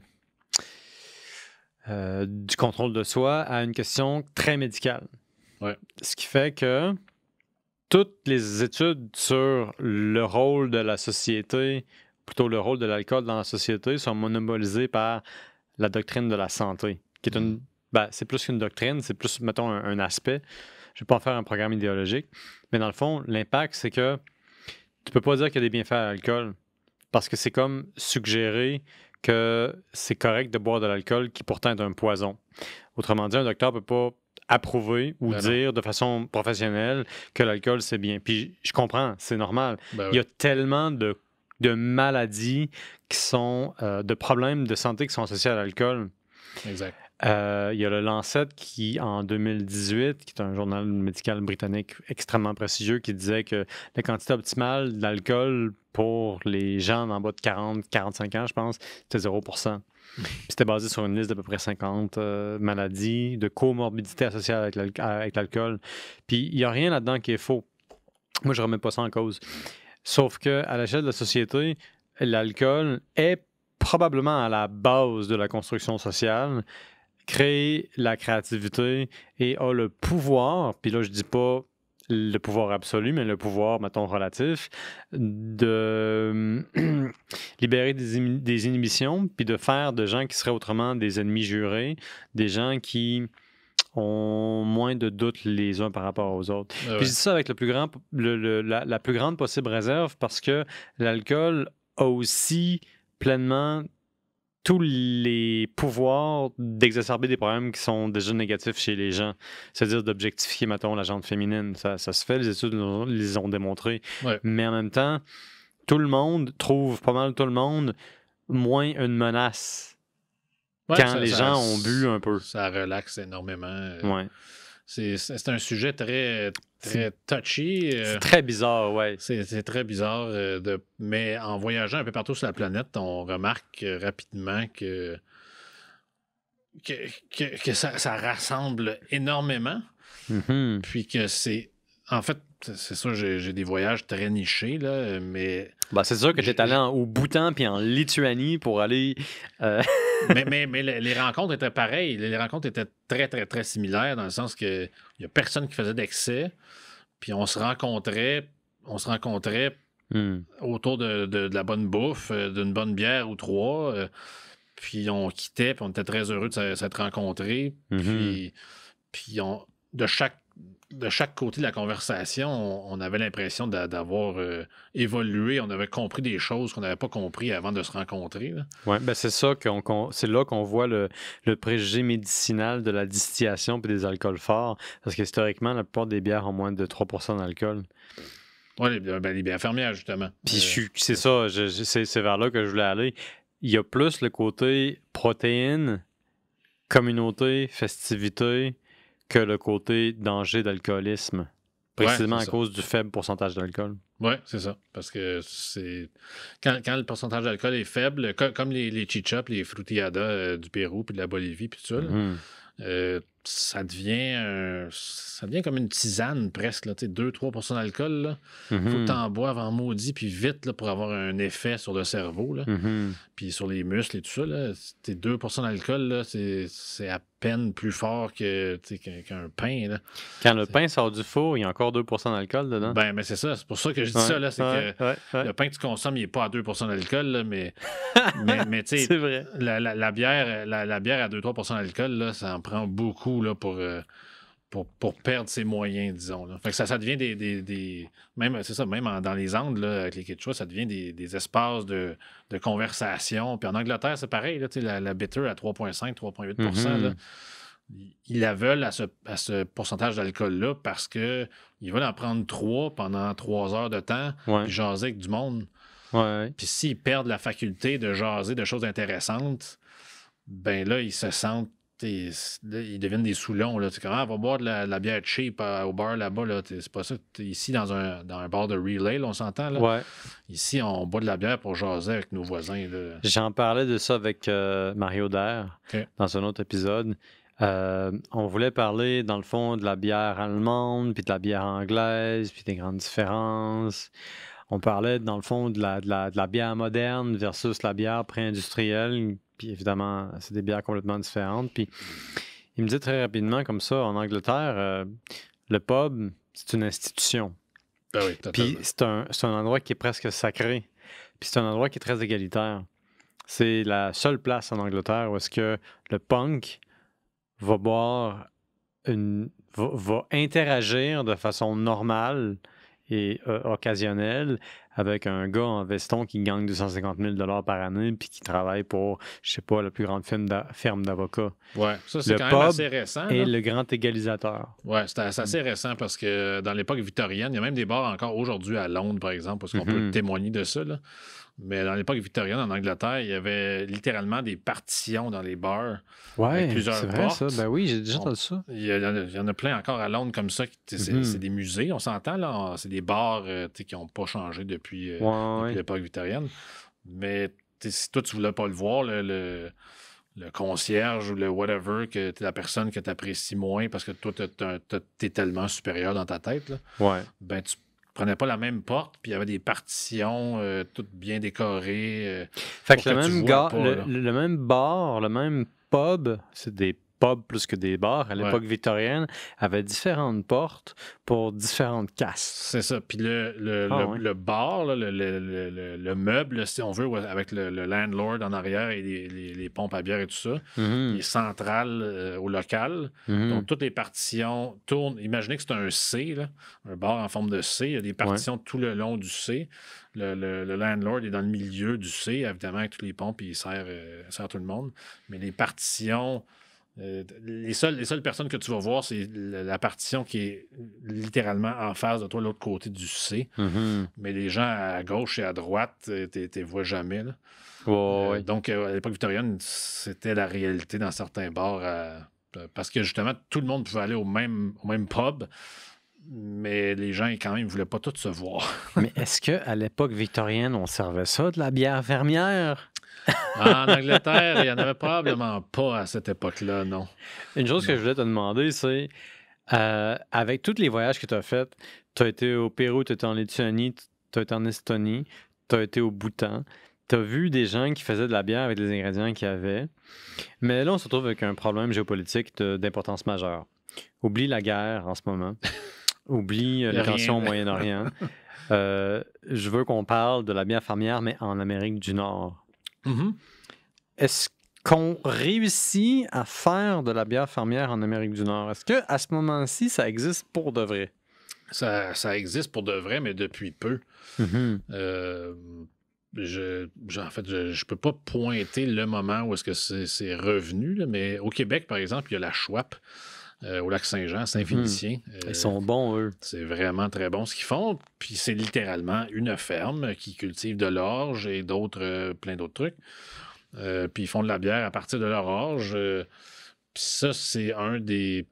Speaker 1: du contrôle de soi, à une question très médicale.
Speaker 2: Ouais.
Speaker 1: Ce qui fait que toutes les études sur le rôle de la société, plutôt le rôle de l'alcool dans la société, sont monopolisées par la doctrine de la santé, qui est une... Ben, c'est plus qu'une doctrine, c'est plus, mettons, un aspect. Je ne vais pas en faire un programme idéologique, mais dans le fond, l'impact, c'est que tu peux pas dire qu'il y a des bienfaits à l'alcool parce que c'est comme suggérer que c'est correct de boire de l'alcool qui pourtant est un poison. Autrement dit, un docteur ne peut pas approuver ou dire de façon professionnelle que l'alcool, c'est bien. Puis je comprends, c'est normal. Il y a tellement de maladies qui sont, de problèmes de santé qui sont associés à l'alcool.
Speaker 2: Exact.
Speaker 1: Il y a le Lancet qui, en 2018, qui est un journal médical britannique extrêmement prestigieux, qui disait que la quantité optimale d'alcool pour les gens en bas de 40-45 ans, je pense, c'était 0%. Puis c'était basé sur une liste d'à peu près 50 maladies de comorbidité associées avec l'alcool. Puis il n'y a rien là-dedans qui est faux. Moi, je ne remets pas ça en cause. Sauf qu'à l'échelle de la société, l'alcool est probablement à la base de la construction sociale, crée la créativité et a le pouvoir, puis là, je dis pas le pouvoir absolu, mais le pouvoir, mettons, relatif, de libérer des inhibitions, puis de faire de gens qui seraient autrement des ennemis jurés, des gens qui ont moins de doutes les uns par rapport aux autres. Puis je dis ça avec la plus grande possible réserve parce que l'alcool a aussi pleinement tous les pouvoirs d'exacerber des problèmes qui sont déjà négatifs chez les gens. C'est-à-dire d'objectifier, mettons, la gente féminine. Ça se fait, les études les ont démontré.
Speaker 2: Ouais.
Speaker 1: Mais en même temps, tout le monde trouve, pas mal tout le monde, moins une menace quand les gens ont bu un peu.
Speaker 2: Ça relaxe énormément.
Speaker 1: Ouais.
Speaker 2: C'est un sujet très touchy.
Speaker 1: C'est très bizarre, ouais.
Speaker 2: C'est très bizarre. Mais en voyageant un peu partout sur la planète, on remarque rapidement que ça rassemble énormément.
Speaker 1: Mhm.
Speaker 2: Puis que c'est... En fait, c'est sûr, j'ai des voyages très nichés, là, mais...
Speaker 1: Ben, c'est sûr que tu es allé
Speaker 2: J'ai-
Speaker 1: au Bhoutan puis en Lituanie pour aller...
Speaker 2: mais les rencontres étaient pareilles. Les rencontres étaient très, très, très similaires dans le sens que il n'y a personne qui faisait d'excès. Puis on se rencontrait
Speaker 1: Hmm.
Speaker 2: autour de la bonne bouffe, d'une bonne bière ou trois. Puis on quittait, puis on était très heureux de s'être rencontrés.
Speaker 1: Mhm.
Speaker 2: Puis de chaque côté de la conversation, on avait l'impression d'avoir évolué. On avait compris des choses qu'on n'avait pas compris avant de se rencontrer, là.
Speaker 1: Ouais, ben c'est ça c'est là qu'on voit le préjugé médicinal de la distillation et des alcools forts. Parce qu'historiquement, la plupart des bières ont moins de 3% d'alcool.
Speaker 2: Ouais, les bières fermières, justement.
Speaker 1: Puis c'est ça, c'est vers là que je voulais aller. Il y a plus le côté protéines, communauté, festivité, que le côté danger d'alcoolisme. Précisément
Speaker 2: c'est
Speaker 1: à
Speaker 2: ça.
Speaker 1: cause du faible pourcentage d'alcool.
Speaker 2: Oui, c'est ça. Parce que c'est. Quand le pourcentage d'alcool est faible, comme les chicha, les fruitiadas du Pérou, puis de la Bolivie, puis tout ça, là,
Speaker 1: Mhm.
Speaker 2: ça devient comme une tisane presque, là, 2-3% d'alcool. Là. Faut que
Speaker 1: Mhm.
Speaker 2: tu en boives en maudit, puis vite, là, pour avoir un effet sur le cerveau, là,
Speaker 1: Mhm.
Speaker 2: puis sur les muscles et tout ça. Là, 2% d'alcool, là, c'est à peine plus fort qu'un pain. Là.
Speaker 1: Quand le pain sort du four, il y a encore 2% d'alcool dedans.
Speaker 2: Ben, mais c'est ça. C'est pour ça que je dis
Speaker 1: Ouais,
Speaker 2: ça, là. C'est
Speaker 1: ouais,
Speaker 2: que
Speaker 1: ouais.
Speaker 2: le pain que tu consommes, il n'est pas à 2% d'alcool, là, mais tu sais,
Speaker 1: C'est vrai.
Speaker 2: la bière, la bière à 2-3% d'alcool, là, ça en prend beaucoup là, pour perdre ses moyens, disons. Là. Fait que ça devient même, c'est ça, même dans les Andes, là, avec les Quechua, ça devient des espaces de conversation. Puis en Angleterre, c'est pareil, là, tu sais, la bitter à 3,5, 3,8%, là,
Speaker 1: Mhm.
Speaker 2: ils la veulent à ce pourcentage d'alcool-là parce qu'ils veulent en prendre 3 pendant 3 heures de temps,
Speaker 1: Ouais,
Speaker 2: puis jaser avec du monde.
Speaker 1: ouais.
Speaker 2: Puis s'ils perdent la faculté de jaser de choses intéressantes, ben là, ils se sentent. Là, ils deviennent des saoulons. Là. Comme, on va boire de la bière cheap au bar là-bas. Là. C'est pas ça. Ici, dans un bar de relay, là, on s'entend. Là.
Speaker 1: Ouais.
Speaker 2: Ici, on boit de la bière pour jaser avec nos voisins. Là.
Speaker 1: J'en parlais de ça avec Mario Dair
Speaker 2: OK.
Speaker 1: dans un autre épisode. On voulait parler, dans le fond, de la bière allemande, puis de la bière anglaise, puis des grandes différences. On parlait, dans le fond, de la bière moderne versus la bière pré-industrielle. Puis évidemment, c'est des bières complètement différentes. Puis il me dit très rapidement, comme ça, en Angleterre, le pub, c'est une institution.
Speaker 2: Ben oui, totalement.
Speaker 1: Puis c'est un endroit qui est presque sacré. Puis c'est un endroit qui est très égalitaire. C'est la seule place en Angleterre où est-ce que le punk va boire va interagir de façon normale et occasionnelle avec un gars en veston qui gagne 250 000 $ par année puis qui travaille pour, je sais pas, la plus grande ferme d'avocats.
Speaker 2: Ouais, ça, c'est
Speaker 1: Le
Speaker 2: quand même
Speaker 1: pub
Speaker 2: assez récent.
Speaker 1: est
Speaker 2: Là.
Speaker 1: le grand égalisateur.
Speaker 2: Ouais, c'est assez récent parce que dans l'époque victorienne, il y a même des bars encore aujourd'hui à Londres, par exemple, parce qu'on peut témoigner de ça. Là. Mais dans l'époque victorienne, en Angleterre, il y avait littéralement des partitions dans les bars.
Speaker 1: Ouais,
Speaker 2: avec plusieurs
Speaker 1: c'est vrai
Speaker 2: portes.
Speaker 1: ça. Ben oui, j'ai déjà
Speaker 2: On-
Speaker 1: entendu ça.
Speaker 2: Il y en a plein encore à Londres comme ça. C'est des musées, on s'entend, là. C'est des bars qui n'ont pas changé depuis
Speaker 1: Ouais.
Speaker 2: l'époque victorienne. Mais si toi, tu voulais pas le voir, le concierge ou le whatever, que t'es la personne que tu apprécies moins parce que toi, t'es tellement supérieur dans ta tête, là,
Speaker 1: Ouais.
Speaker 2: ben tu prenais pas la même porte, puis il y avait des partitions toutes bien décorées.
Speaker 1: Fait
Speaker 2: pour
Speaker 1: que le
Speaker 2: que tu
Speaker 1: même
Speaker 2: vois
Speaker 1: gars,
Speaker 2: pas, là.
Speaker 1: le même bar, le même pub, c'est des pubs plus que des bars à l'époque victorienne, avait différentes portes pour différentes castes.
Speaker 2: C'est ça. Puis le bar, là, le meuble, là, si on veut, avec le landlord en arrière et les pompes à bière et tout ça, il est central au local. Donc, toutes les partitions tournent. Imaginez que c'est un C, là, un bar en forme de C. Il y a des partitions tout le long du C. Le landlord est dans le milieu du C, évidemment, avec toutes les pompes, et il sert tout le monde. Mais les partitions... les seules personnes que tu vas voir, c'est la partition qui est littéralement en face de toi, l'autre côté du C. Mais les gens à gauche et à droite, tu les vois jamais. Là.
Speaker 1: Ouais.
Speaker 2: Donc, à l'époque victorienne, c'était la réalité dans certains bars. Parce que justement, tout le monde pouvait aller au même pub, mais les gens, quand même, ne voulaient pas tous se voir.
Speaker 1: Mais est-ce qu'à l'époque victorienne, on servait ça de la bière fermière?
Speaker 2: En Angleterre, il n'y en avait probablement pas à cette époque-là, non.
Speaker 1: Une chose que je voulais te demander, c'est Avec tous les voyages que tu as faits, tu as été au Pérou, tu as été en Lituanie, tu as été en Estonie, tu as été au Bhoutan. Tu as vu des gens qui faisaient de la bière avec les ingrédients qu'il y avait. Mais là, on se retrouve avec un problème géopolitique d'importance majeure. Oublie la guerre en ce moment. Oublie les tensions au Moyen-Orient. Je veux qu'on parle de la bière fermière, mais en Amérique du Nord. Est-ce qu'on réussit à faire de la bière fermière en Amérique du Nord? Est-ce qu'à ce moment-ci, ça existe pour de vrai?
Speaker 2: Ça existe pour de vrai, mais depuis peu. En fait, je peux pas pointer le moment où est-ce que c'est revenu, là, mais au Québec, par exemple, il y a la Schwab au Lac-Saint-Jean, Saint-Félicien.
Speaker 1: Ils sont bons, eux.
Speaker 2: C'est vraiment très bon ce qu'ils font. Puis c'est littéralement une ferme qui cultive de l'orge et plein d'autres trucs. Puis ils font de la bière à partir de leur orge. Puis ça, c'est un des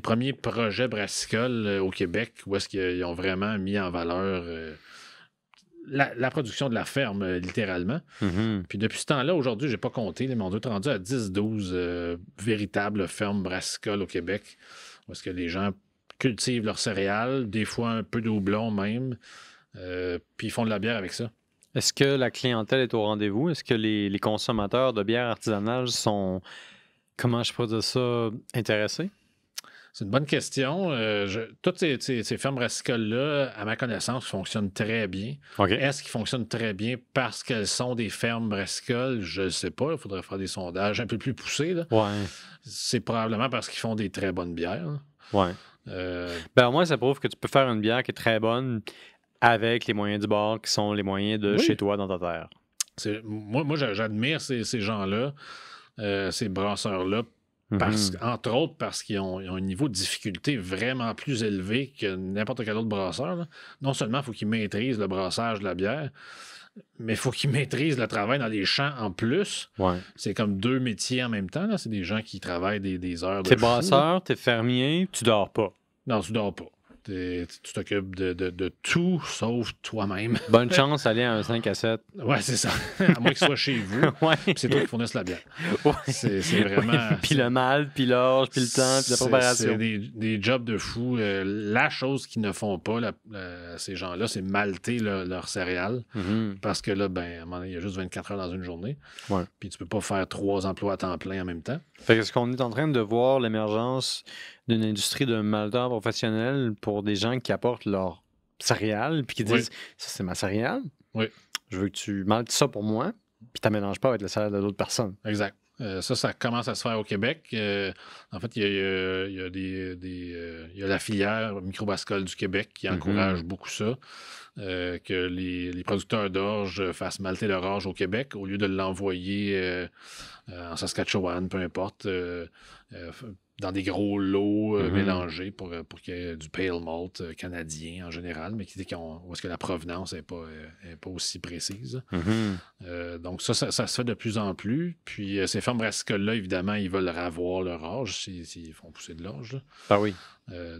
Speaker 2: premiers projets brassicoles au Québec où est-ce qu'ils ont vraiment mis en valeur la production de la ferme, littéralement. Puis depuis ce temps-là, aujourd'hui, j'ai pas compté, mais on doit être rendu à 10-12 véritables fermes brassicoles au Québec où est-ce que les gens cultivent leurs céréales, des fois un peu de houblon même, puis ils font de la bière avec ça.
Speaker 1: Est-ce que la clientèle est au rendez-vous? Est-ce que les consommateurs de bière artisanale sont, comment je peux dire ça, intéressés?
Speaker 2: C'est une bonne question. Toutes ces fermes brassicoles-là, à ma connaissance, fonctionnent très bien.
Speaker 1: Okay.
Speaker 2: Est-ce qu'ils fonctionnent très bien parce qu'elles sont des fermes brassicoles? Je ne sais pas. Il faudrait faire des sondages un peu plus poussés, là.
Speaker 1: Ouais.
Speaker 2: C'est probablement parce qu'ils font des très bonnes bières.
Speaker 1: Ouais. Au moins, ça prouve que tu peux faire une bière qui est très bonne avec les moyens du bord qui sont les moyens de chez toi, dans ta terre.
Speaker 2: Moi j'admire ces gens-là, ces brasseurs-là, entre autres parce qu'ils ont un niveau de difficulté vraiment plus élevé que n'importe quel autre brasseur. Là. Non seulement il faut qu'ils maîtrisent le brassage de la bière, mais il faut qu'ils maîtrisent le travail dans les champs en plus.
Speaker 1: Ouais.
Speaker 2: C'est comme deux métiers en même temps. Là. C'est des gens qui travaillent des heures de
Speaker 1: T'es brasseur, t'es fermier, tu dors pas.
Speaker 2: Non, tu dors pas. Tu t'occupes de tout sauf toi-même.
Speaker 1: Bonne chance d'aller à un 5 à 7.
Speaker 2: Ouais, c'est ça. À moins qu'il soit chez vous. Puis c'est toi qui fournisse la bière.
Speaker 1: Ouais.
Speaker 2: C'est vraiment.
Speaker 1: Puis le mal, puis l'orge, puis le temps, puis la préparation.
Speaker 2: C'est des jobs de fou. La chose qu'ils ne font pas, ces gens-là, c'est malter leurs céréales. Parce que là, à un moment donné, il y a juste 24 heures dans une journée.
Speaker 1: Ouais.
Speaker 2: Puis tu peux pas faire 3 emplois à temps plein en même temps.
Speaker 1: Fait que est-ce qu'on est en train de voir l'émergence d'une industrie de malteurs professionnels pour des gens qui apportent leur céréales puis qui disent ça, c'est ma céréale.
Speaker 2: Oui.
Speaker 1: Je veux que tu maltes ça pour moi, puis tu ne mélanges pas avec le céréale de d'autres personnes.
Speaker 2: Exact. Ça commence à se faire au Québec. En fait, il y a la filière microbrascole du Québec qui encourage beaucoup ça. Que les producteurs d'orge fassent malter leur orge au Québec au lieu de l'envoyer en Saskatchewan, peu importe, dans des gros lots mélangés pour qu'il y ait du pale malt canadien en général, mais où est-ce que la provenance n'est pas aussi précise. Donc ça se fait de plus en plus. Puis ces fermes brassicoles-là, évidemment, ils veulent ravoir leur orge s'ils font pousser de l'orge. Là.
Speaker 1: Ah oui.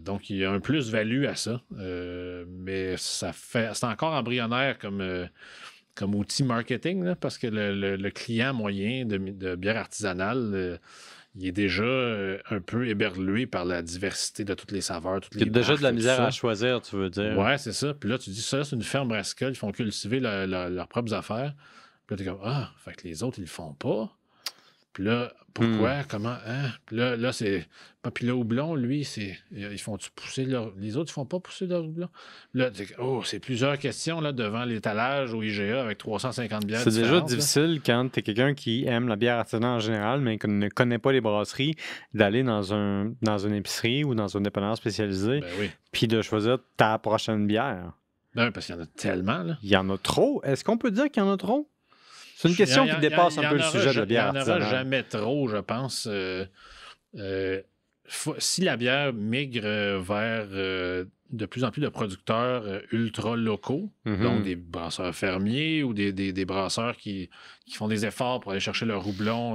Speaker 2: Donc il y a un plus-value à ça. Mais c'est encore embryonnaire comme outil marketing, là, parce que le client moyen de bière artisanale, il est déjà un peu éberlué par la diversité de toutes les saveurs, toutes les marques.
Speaker 1: Il y a déjà de la misère
Speaker 2: à
Speaker 1: choisir, tu veux dire.
Speaker 2: Ouais, c'est ça. Puis là, tu dis ça, c'est une ferme brassicole, ils font cultiver leurs propres affaires. Puis là, t'es comme, fait que les autres, ils le font pas. Puis là, pourquoi? Comment? Hein? Puis là, c'est. Puis le houblon, lui, ils font-tu pousser les autres, ils font pas pousser leur houblon? Là, c'est plusieurs questions là, devant l'étalage au IGA avec 350 bières.
Speaker 1: C'est déjà difficile quand tu es quelqu'un qui aime la bière artisanale en général, mais qui ne connaît pas les brasseries, d'aller dans une épicerie ou dans une dépanneur spécialisée, puis de choisir ta prochaine bière.
Speaker 2: Ben, parce qu'il y en a tellement. Là.
Speaker 1: Il y en a trop. Est-ce qu'on peut dire qu'il y en a trop? C'est une question qui dépasse un peu le sujet de la bière artisanale.
Speaker 2: Il n'y en aura jamais trop, je pense. Si la bière migre vers de plus en plus de producteurs ultra locaux, donc des brasseurs fermiers ou des brasseurs qui font des efforts pour aller chercher leur houblon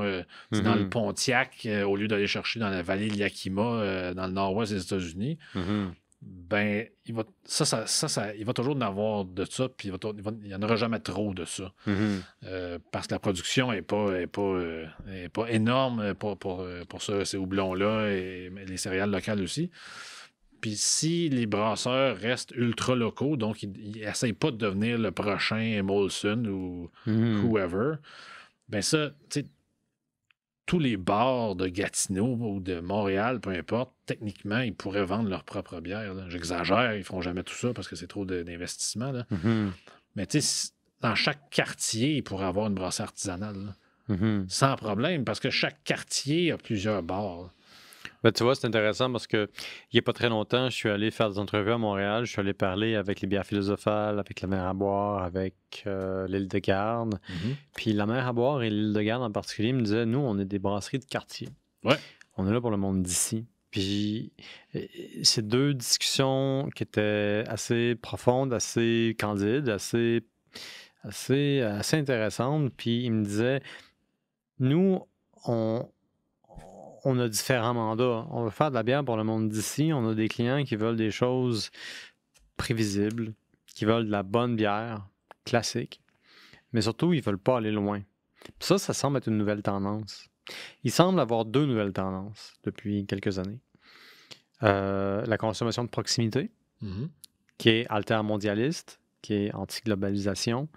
Speaker 2: dans le Pontiac au lieu d'aller chercher dans la vallée de Yakima, dans le nord-ouest des États-Unis, ben, il va toujours en avoir de ça, puis il n'y en aura jamais trop de ça. Parce que la production n'est pas énorme pour ces houblons-là et les céréales locales aussi. Puis si les brasseurs restent ultra locaux, donc ils n'essayent pas de devenir le prochain Molson ou whoever, ben ça, tu sais, tous les bars de Gatineau ou de Montréal, peu importe, techniquement, ils pourraient vendre leur propre bière. Là. J'exagère, ils ne feront jamais tout ça parce que c'est trop d'investissement. Là. Mais tu sais, dans chaque quartier, il pourrait avoir une brasserie artisanale. Sans problème, parce que chaque quartier a plusieurs bars. Là.
Speaker 1: Ben, tu vois, c'est intéressant parce que il n'y a pas très longtemps, je suis allé faire des entrevues à Montréal. Je suis allé parler avec les bières philosophales, avec la mer à boire, avec l'île de Garde. Puis la mer à boire et l'île de Garde en particulier me disaient, nous, on est des brasseries de quartier.
Speaker 2: Ouais.
Speaker 1: On est là pour le monde d'ici. Puis c'est deux discussions qui étaient assez profondes, assez candides, assez intéressantes. Puis il me disait, nous, on a différents mandats. On veut faire de la bière pour le monde d'ici. On a des clients qui veulent des choses prévisibles, qui veulent de la bonne bière, classique. Mais surtout, ils ne veulent pas aller loin. Puis ça semble être une nouvelle tendance. Il semble avoir deux nouvelles tendances depuis quelques années. La consommation de proximité, qui est altermondialiste, qui est anti-globalisation,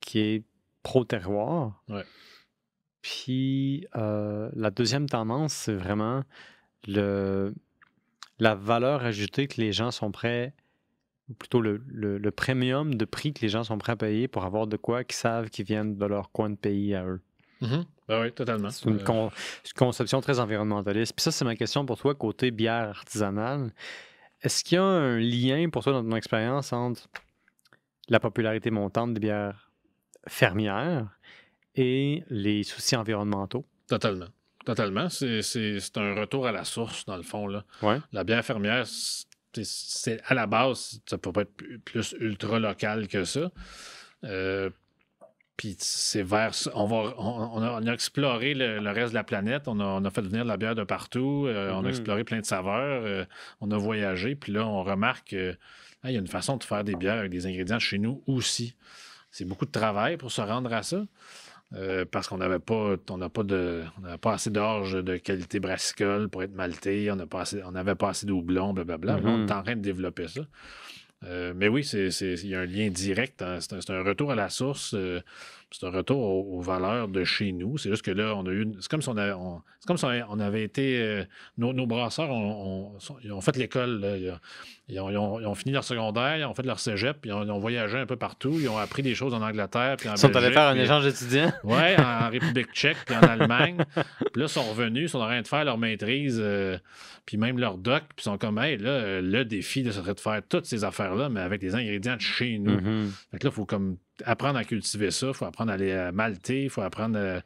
Speaker 1: qui est pro-terroir.
Speaker 2: Ouais.
Speaker 1: Puis la deuxième tendance, c'est vraiment la valeur ajoutée que les gens sont prêts, ou plutôt le premium de prix que les gens sont prêts à payer pour avoir de quoi qu'ils savent qu'ils viennent de leur coin de pays à eux.
Speaker 2: Ben oui, totalement.
Speaker 1: C'est une conception très environnementaliste. Puis ça, c'est ma question pour toi, côté bière artisanale. Est-ce qu'il y a un lien pour toi dans ton expérience entre la popularité montante des bières fermières et les soucis environnementaux?
Speaker 2: Totalement. Totalement. C'est un retour à la source, dans le fond. Là.
Speaker 1: Ouais.
Speaker 2: La bière fermière, c'est à la base, ça peut pas être plus ultra local que ça. Puis c'est vers ça. On a exploré le reste de la planète. On a fait venir de la bière de partout. On a exploré plein de saveurs. On a voyagé. Puis là, on remarque qu'il y a une façon de faire des bières avec des ingrédients chez nous aussi. C'est beaucoup de travail pour se rendre à ça. Parce qu'on n'avait pas assez d'orge de qualité brassicole pour être maltais, on n'avait pas assez de houblon, blablabla. Là, on est en train de développer ça. Mais oui, il y a un lien direct. Hein. C'est un retour à la source. C'est un retour aux valeurs de chez nous. C'est juste que là, on a eu. C'est comme si on avait été. Nos brasseurs ils ont fait l'école. Là. Ils ont fini leur secondaire, ils ont fait leur cégep, puis ils ont voyagé un peu partout. Ils ont appris des choses en Angleterre. Puis en
Speaker 1: Belgique. Ils sont allés faire un échange étudiant.
Speaker 2: Oui, en République tchèque, puis en Allemagne. Puis là, ils sont revenus, ils sont en train de faire leur maîtrise, puis même leur doc, puis ils sont comme, hey, là, le défi, là, ça serait de faire toutes ces affaires-là, mais avec des ingrédients de chez nous. Fait que là, il faut comme apprendre à cultiver ça, il faut apprendre à aller malter, il faut apprendre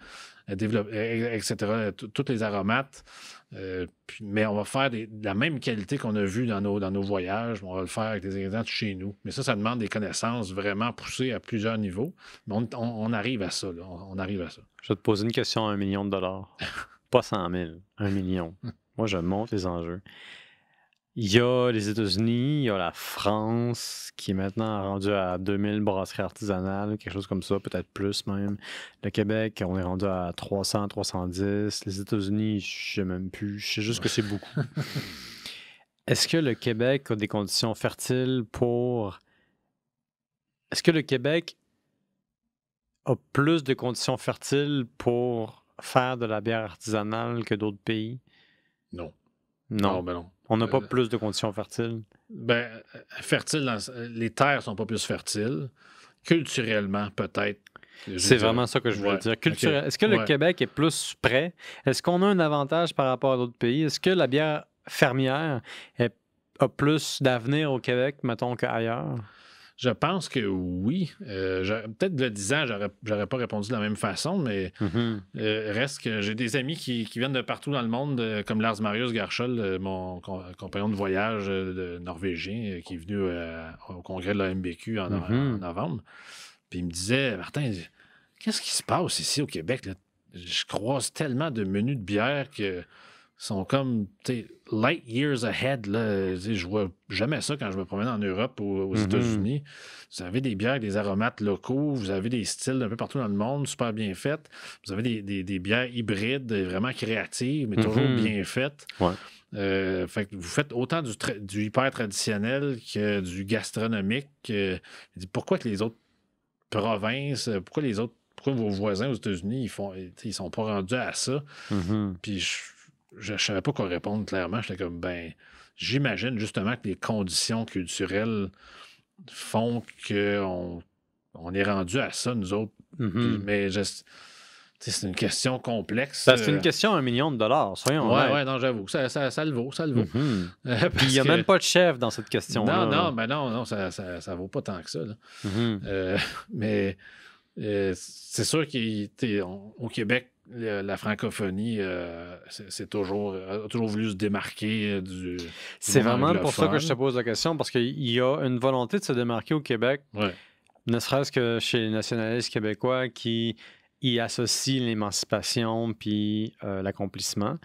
Speaker 2: à développer, etc., tous les aromates. Mais on va faire de la même qualité qu'on a vu dans nos voyages, mais on va le faire avec des ingrédients de chez nous. Mais ça demande des connaissances vraiment poussées à plusieurs niveaux. Mais on arrive à ça, là. On arrive à ça.
Speaker 1: Je vais te poser une question à $1 million. Pas 100 000, 1 million. Moi, je monte les enjeux. Il y a les États-Unis, il y a la France qui est maintenant rendue à 2000 brasseries artisanales, quelque chose comme ça, peut-être plus même. Le Québec, on est rendu à 300, 310. Les États-Unis, je sais même plus. Je sais juste que c'est beaucoup. Est-ce que le Québec a des conditions fertiles pour... Est-ce que le Québec a plus de conditions fertiles pour faire de la bière artisanale que d'autres pays?
Speaker 2: Non.
Speaker 1: Non.
Speaker 2: Ben non.
Speaker 1: On n'a pas plus de conditions fertiles?
Speaker 2: Ben, fertiles, les terres sont pas plus fertiles. Culturellement, peut-être.
Speaker 1: C'est vraiment ça que je voulais dire. Okay. Est-ce que le Québec est plus prêt? Est-ce qu'on a un avantage par rapport à d'autres pays? Est-ce que la bière fermière a plus d'avenir au Québec, mettons, qu'ailleurs?
Speaker 2: Je pense que oui. Peut-être le 10 ans, j'aurais pas répondu de la même façon, mais reste que j'ai des amis qui viennent de partout dans le monde, comme Lars Marius Garchol, mon compagnon de voyage norvégien, qui est venu au congrès de la MBQ en novembre. Puis il me disait, Martin, qu'est-ce qui se passe ici au Québec? Là? Je croise tellement de menus de bière que sont comme light years ahead. Là. Je vois jamais ça quand je me promène en Europe ou aux États-Unis. Vous avez des bières, des aromates locaux, vous avez des styles un peu partout dans le monde, super bien faits. Vous avez des bières hybrides, vraiment créatives, mais toujours bien faites.
Speaker 1: Ouais.
Speaker 2: Fait que vous faites autant du hyper traditionnel que du gastronomique. Pourquoi que les autres provinces, pourquoi vos voisins aux États-Unis, ils sont pas rendus à ça? Puis je ne savais pas quoi répondre clairement. J'étais comme, j'imagine justement que les conditions culturelles font qu'on est rendu à ça, nous autres. Mais c'est une question complexe.
Speaker 1: C'est une question à $1 million, soyons honnêtes.
Speaker 2: Ouais, non, j'avoue. Ça le vaut, ça le vaut.
Speaker 1: Puis il n'y a même pas de chef dans cette question-là.
Speaker 2: Non, ça vaut pas tant que ça. Là. Mais c'est sûr qu'au Québec, la francophonie a toujours voulu se démarquer du
Speaker 1: C'est
Speaker 2: monde
Speaker 1: vraiment pour ça que
Speaker 2: anglophone.
Speaker 1: je te pose la question, parce qu'il y a une volonté de se démarquer au Québec,
Speaker 2: Ouais.
Speaker 1: ne serait-ce que chez les nationalistes québécois qui y associent l'émancipation puis l'accomplissement.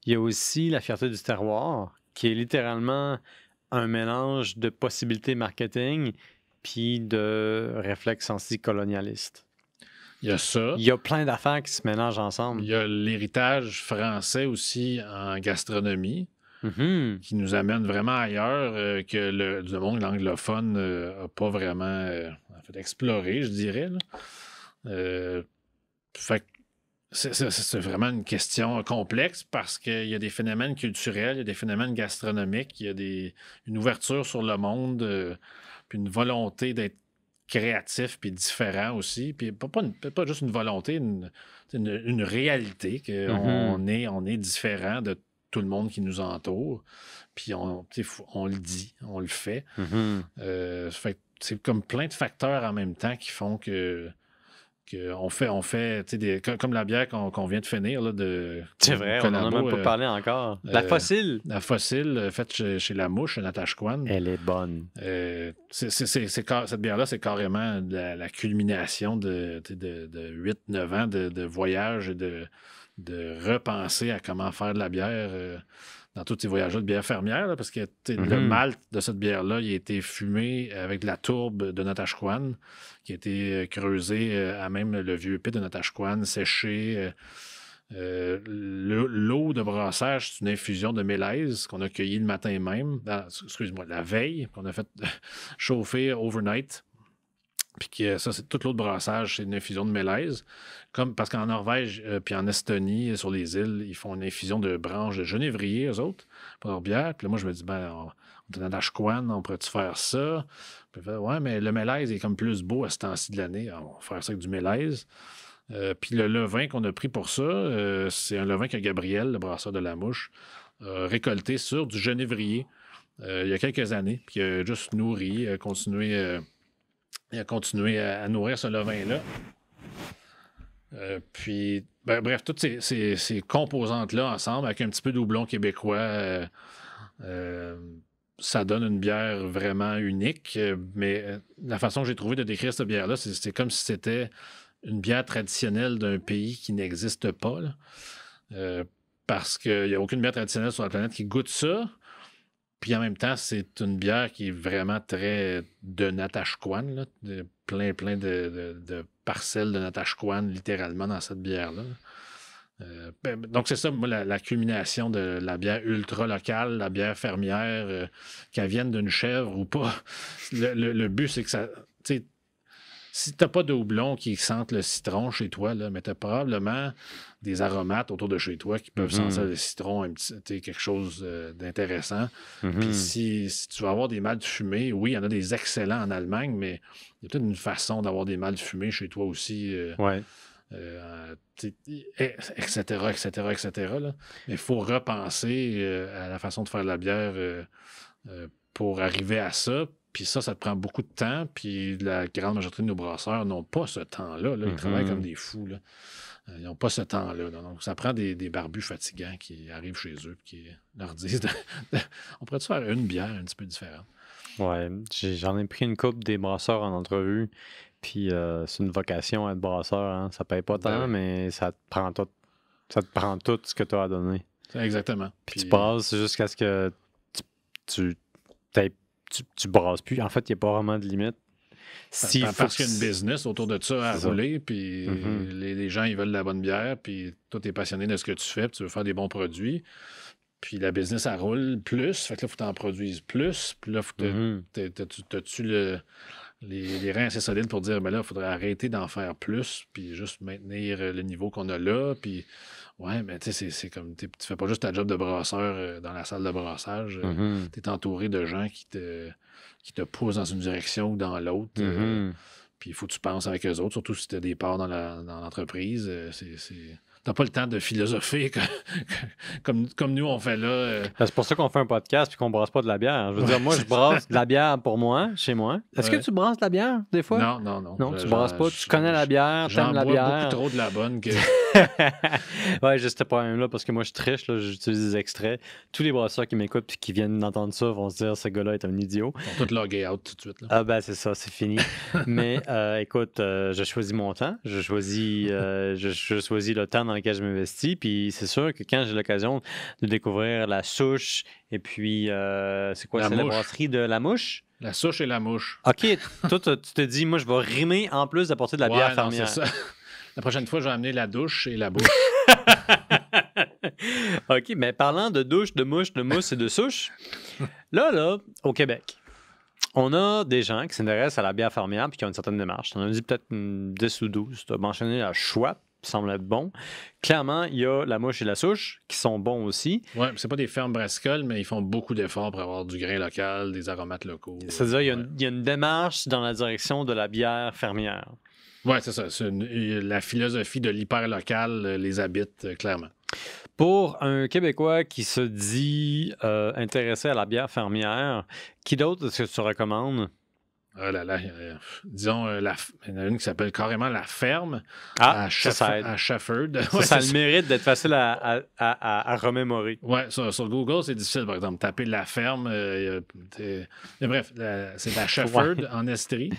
Speaker 1: Il y a aussi la fierté du terroir, qui est littéralement un mélange de possibilités marketing puis de réflexes anticolonialistes.
Speaker 2: Il y a ça.
Speaker 1: Il y a plein d'affaires qui se mélangent ensemble.
Speaker 2: Il y a l'héritage français aussi en gastronomie qui nous amène vraiment ailleurs que le monde anglophone n'a pas vraiment exploré, je dirais. Là. Fait que c'est vraiment une question complexe parce qu'il y a des phénomènes culturels, il y a des phénomènes gastronomiques, il y a une ouverture sur le monde, puis une volonté d'être créatif puis différent aussi. Puis pas juste une volonté, une réalité qu'on est différent de tout le monde qui nous entoure. Puis on le dit, on le fait. Fait que c'est comme plein de facteurs en même temps qui font que on fait comme la bière qu'on vient de finir. Là,
Speaker 1: c'est vrai, on n'en a même pas parlé encore. La fossile.
Speaker 2: La fossile, faite chez La Mouche, Natashquan.
Speaker 1: Elle est bonne.
Speaker 2: Cette bière-là, c'est carrément la culmination de 8-9 ans de voyage et de repenser à comment faire de la bière dans tous ces voyages-là de bière fermière, là, parce que le malt de cette bière-là, il a été fumé avec de la tourbe de Natashquan, qui a été creusé à même le vieux pit de Natashquan, séché. L'eau de brassage, c'est une infusion de mélèze qu'on a cueillie le matin même, la veille, qu'on a fait chauffer overnight. Puis ça, c'est toute l'eau de brassage, c'est une infusion de mélèze. Parce qu'en Norvège puis en Estonie, sur les îles, ils font une infusion de branches de genévrier, eux autres, pour leur bière. Puis là, moi, je me dis, on est dans Natashquan, on pourrait-tu faire ça? Puis ouais, mais le mélèze est comme plus beau à ce temps-ci de l'année. On va faire ça avec du mélèze. Puis le levain qu'on a pris pour ça, c'est un levain que Gabriel, le brasseur de La Mouche, a récolté sur du genévrier il y a quelques années. Puis il a juste nourri, il a continué à nourrir ce levain-là. Puis, bref, toutes ces composantes-là ensemble, avec un petit peu de houblon québécois, ça donne une bière vraiment unique. Mais la façon que j'ai trouvé de décrire cette bière-là, c'est comme si c'était une bière traditionnelle d'un pays qui n'existe pas. Là. Parce qu'il n'y a aucune bière traditionnelle sur la planète qui goûte ça. Puis en même temps, c'est une bière qui est vraiment très de Natashquan, là, plein de parcelles de Natashquan, littéralement, dans cette bière-là. Donc, c'est ça, moi, la culmination de la bière ultra locale, la bière fermière, qu'elle vienne d'une chèvre ou pas. Le but, c'est que ça... Si tu n'as pas de houblon qui sente le citron chez toi, là, mais tu as probablement des aromates autour de chez toi qui peuvent sentir le citron, quelque chose d'intéressant. Puis si tu vas avoir des mâles fumés, oui, il y en a des excellents en Allemagne, mais il y a peut-être une façon d'avoir des mâles fumés chez toi aussi. Etc., là. Mais il faut repenser à la façon de faire de la bière pour arriver à ça. Puis ça te prend beaucoup de temps. Puis la grande majorité de nos brasseurs n'ont pas ce temps-là. Là. Ils travaillent comme des fous. Là. Ils n'ont pas ce temps-là. Là. Donc, ça prend des barbus fatigants qui arrivent chez eux et qui leur disent on pourrait-tu faire une bière un petit peu différente?
Speaker 1: Ouais, j'en ai pris une couple des brasseurs en entrevue. Puis c'est une vocation à être brasseur. Hein. Ça paye pas tant, mais ça te prend tout ce que tu as à donner.
Speaker 2: Exactement.
Speaker 1: Puis tu brasses jusqu'à ce que tu brasses plus. En fait, il n'y a pas vraiment de limite.
Speaker 2: Parce qu'il y a une business autour de ça à rouler, puis les gens, ils veulent la bonne bière, puis toi, t'es passionné de ce que tu fais, puis tu veux faire des bons produits. Puis la business, elle roule plus. Fait que là, il faut que tu en produises plus. Puis là, t'as-tu les reins assez solides pour dire, ben là, il faudrait arrêter d'en faire plus, puis juste maintenir le niveau qu'on a là. Puis, ouais, mais tu sais, c'est comme, tu fais pas juste ta job de brasseur dans la salle de brassage. Tu es entouré de gens qui te poussent dans une direction ou dans l'autre. Puis il faut que tu penses avec eux autres, surtout si tu as des parts dans l'entreprise. T'as pas le temps de philosopher comme nous on fait là.
Speaker 1: C'est pour ça qu'on fait un podcast et qu'on brasse pas de la bière. Je veux dire, moi, je brasse de la bière pour moi, chez moi. Est-ce que tu brasses de la bière, des fois?
Speaker 2: Non.
Speaker 1: Non, tu brasses pas. Tu connais la bière, t'aimes la bière.
Speaker 2: J'en bois beaucoup trop de la bonne que...
Speaker 1: Ouais, j'ai ce problème-là parce que moi, je triche, là, j'utilise des extraits. Tous les brasseurs qui m'écoutent et qui viennent d'entendre ça vont se dire, ce gars-là est un idiot.
Speaker 2: Ils vont tous loguer out tout de suite. Là.
Speaker 1: Ah ben, c'est ça, c'est fini. Mais écoute, je choisis mon temps. Je choisis le temps dans lequel je m'investis. Puis c'est sûr que quand j'ai l'occasion de découvrir la souche et puis, c'est quoi, c'est la brasserie de La Mouche?
Speaker 2: La souche et la mouche.
Speaker 1: OK, toi, tu te dis, moi, je vais rimer en plus d'apporter de la bière fermière.
Speaker 2: C'est ça. La prochaine fois, je vais amener la douche et la bouche.
Speaker 1: OK, mais parlant de douche, de mouche, de mousse et de souche, là, au Québec, on a des gens qui s'intéressent à la bière fermière puis qui ont une certaine démarche. On a dit peut-être 10 ou 12. Tu as mentionné la Schwab, qui semble être bon. Clairement, il y a la mouche et la souche qui sont bons aussi.
Speaker 2: Oui, c'est pas des fermes brassicoles, mais ils font beaucoup d'efforts pour avoir du grain local, des aromates locaux.
Speaker 1: C'est-à-dire il y a une démarche dans la direction de la bière fermière.
Speaker 2: Oui, c'est ça. La philosophie de l'hyper-local les habite clairement.
Speaker 1: Pour un Québécois qui se dit intéressé à la bière fermière, qui d'autre est-ce que tu recommandes?
Speaker 2: Oh là là, disons, il y en a une qui s'appelle carrément La Ferme
Speaker 1: à
Speaker 2: Shefford.
Speaker 1: Ça a le mérite d'être facile à remémorer.
Speaker 2: Oui, sur Google, c'est difficile, par exemple. Taper La Ferme, mais bref, c'est la Shefford en Estrie.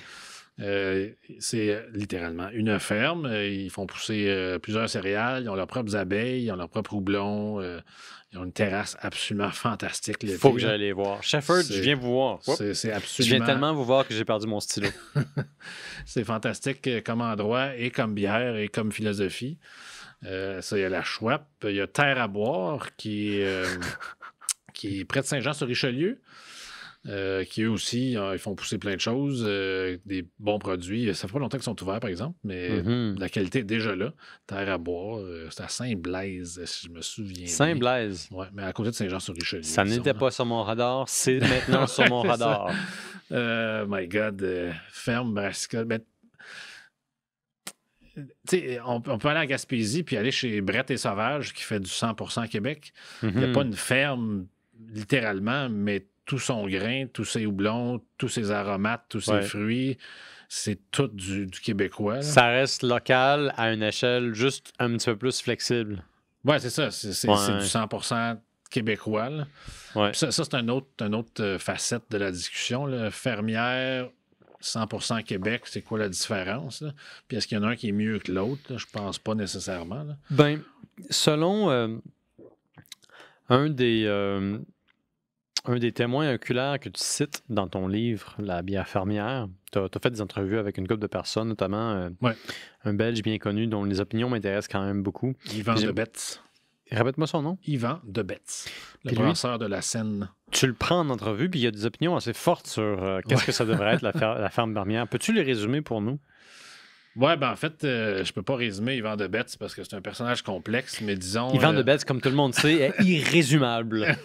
Speaker 2: C'est littéralement une ferme. Ils font pousser plusieurs céréales. Ils ont leurs propres abeilles, ils ont leur propre houblon. Ils ont une terrasse absolument fantastique.
Speaker 1: Il faut que j'aille les voir. Shefford, je viens vous voir.
Speaker 2: C'est absolument...
Speaker 1: Je viens tellement vous voir que j'ai perdu mon stylo.
Speaker 2: C'est fantastique comme endroit et comme bière et comme philosophie. Ça, il y a la Schwab. Il y a Terre à boire qui est près de Saint-Jean-sur-Richelieu. Qui eux aussi, ils font pousser plein de choses, des bons produits. Ça fait pas longtemps qu'ils sont ouverts, par exemple, mais la qualité est déjà là. Terre à boire, c'est à Saint-Blaise, si je me souviens.
Speaker 1: Saint-Blaise?
Speaker 2: Oui, mais à côté de Saint-Jean-sur-Richelieu.
Speaker 1: Ça n'était pas sur mon radar, c'est maintenant sur mon radar.
Speaker 2: My God, ferme brassicole. Ben, on peut aller à Gaspésie puis aller chez Brett et Sauvage qui fait du 100% Québec. Il n'y a pas une ferme, littéralement, mais tout son grain, tous ses houblons, tous ses aromates, tous ses fruits, c'est tout du québécois. Là.
Speaker 1: Ça reste local à une échelle juste un petit peu plus flexible.
Speaker 2: Oui, c'est ça. C'est du 100% québécois. Ouais. Ça, c'est une autre facette de la discussion. Là. Fermière, 100% Québec, c'est quoi la différence? Là? Puis est-ce qu'il y en a un qui est mieux que l'autre? Là? Je pense pas nécessairement. Là.
Speaker 1: Ben, selon un des témoins oculaires que tu cites dans ton livre, La bière fermière, tu as fait des entrevues avec une couple de personnes, notamment un Belge bien connu dont les opinions m'intéressent quand même beaucoup.
Speaker 2: Yvan Debetz.
Speaker 1: Répète-moi son nom.
Speaker 2: Yvan Debetz, le brasseur de la Seine.
Speaker 1: Tu le prends en entrevue, puis il y a des opinions assez fortes sur qu'est-ce que ça devrait être la ferme fermière. Peux-tu les résumer pour nous?
Speaker 2: Oui, ben en fait, je peux pas résumer Yvan Debetz parce que c'est un personnage complexe, mais disons...
Speaker 1: Yvan Debetz, comme tout le monde sait, est irrésumable.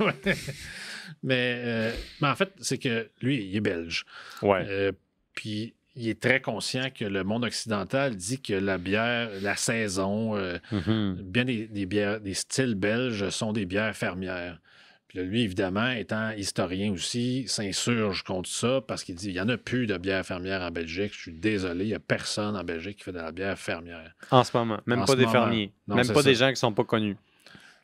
Speaker 2: Mais en fait, c'est que lui, il est belge.
Speaker 1: Ouais.
Speaker 2: Puis il est très conscient que le monde occidental dit que la bière, la saison, bien des bières, des styles belges sont des bières fermières. Puis là, lui, évidemment, étant historien aussi, s'insurge contre ça parce qu'il dit il n'y en a plus de bière fermière en Belgique. Je suis désolé, il n'y a personne en Belgique qui fait de la bière fermière.
Speaker 1: En ce moment. Même pas des fermiers.
Speaker 2: Non,
Speaker 1: même pas des gens qui ne sont pas connus.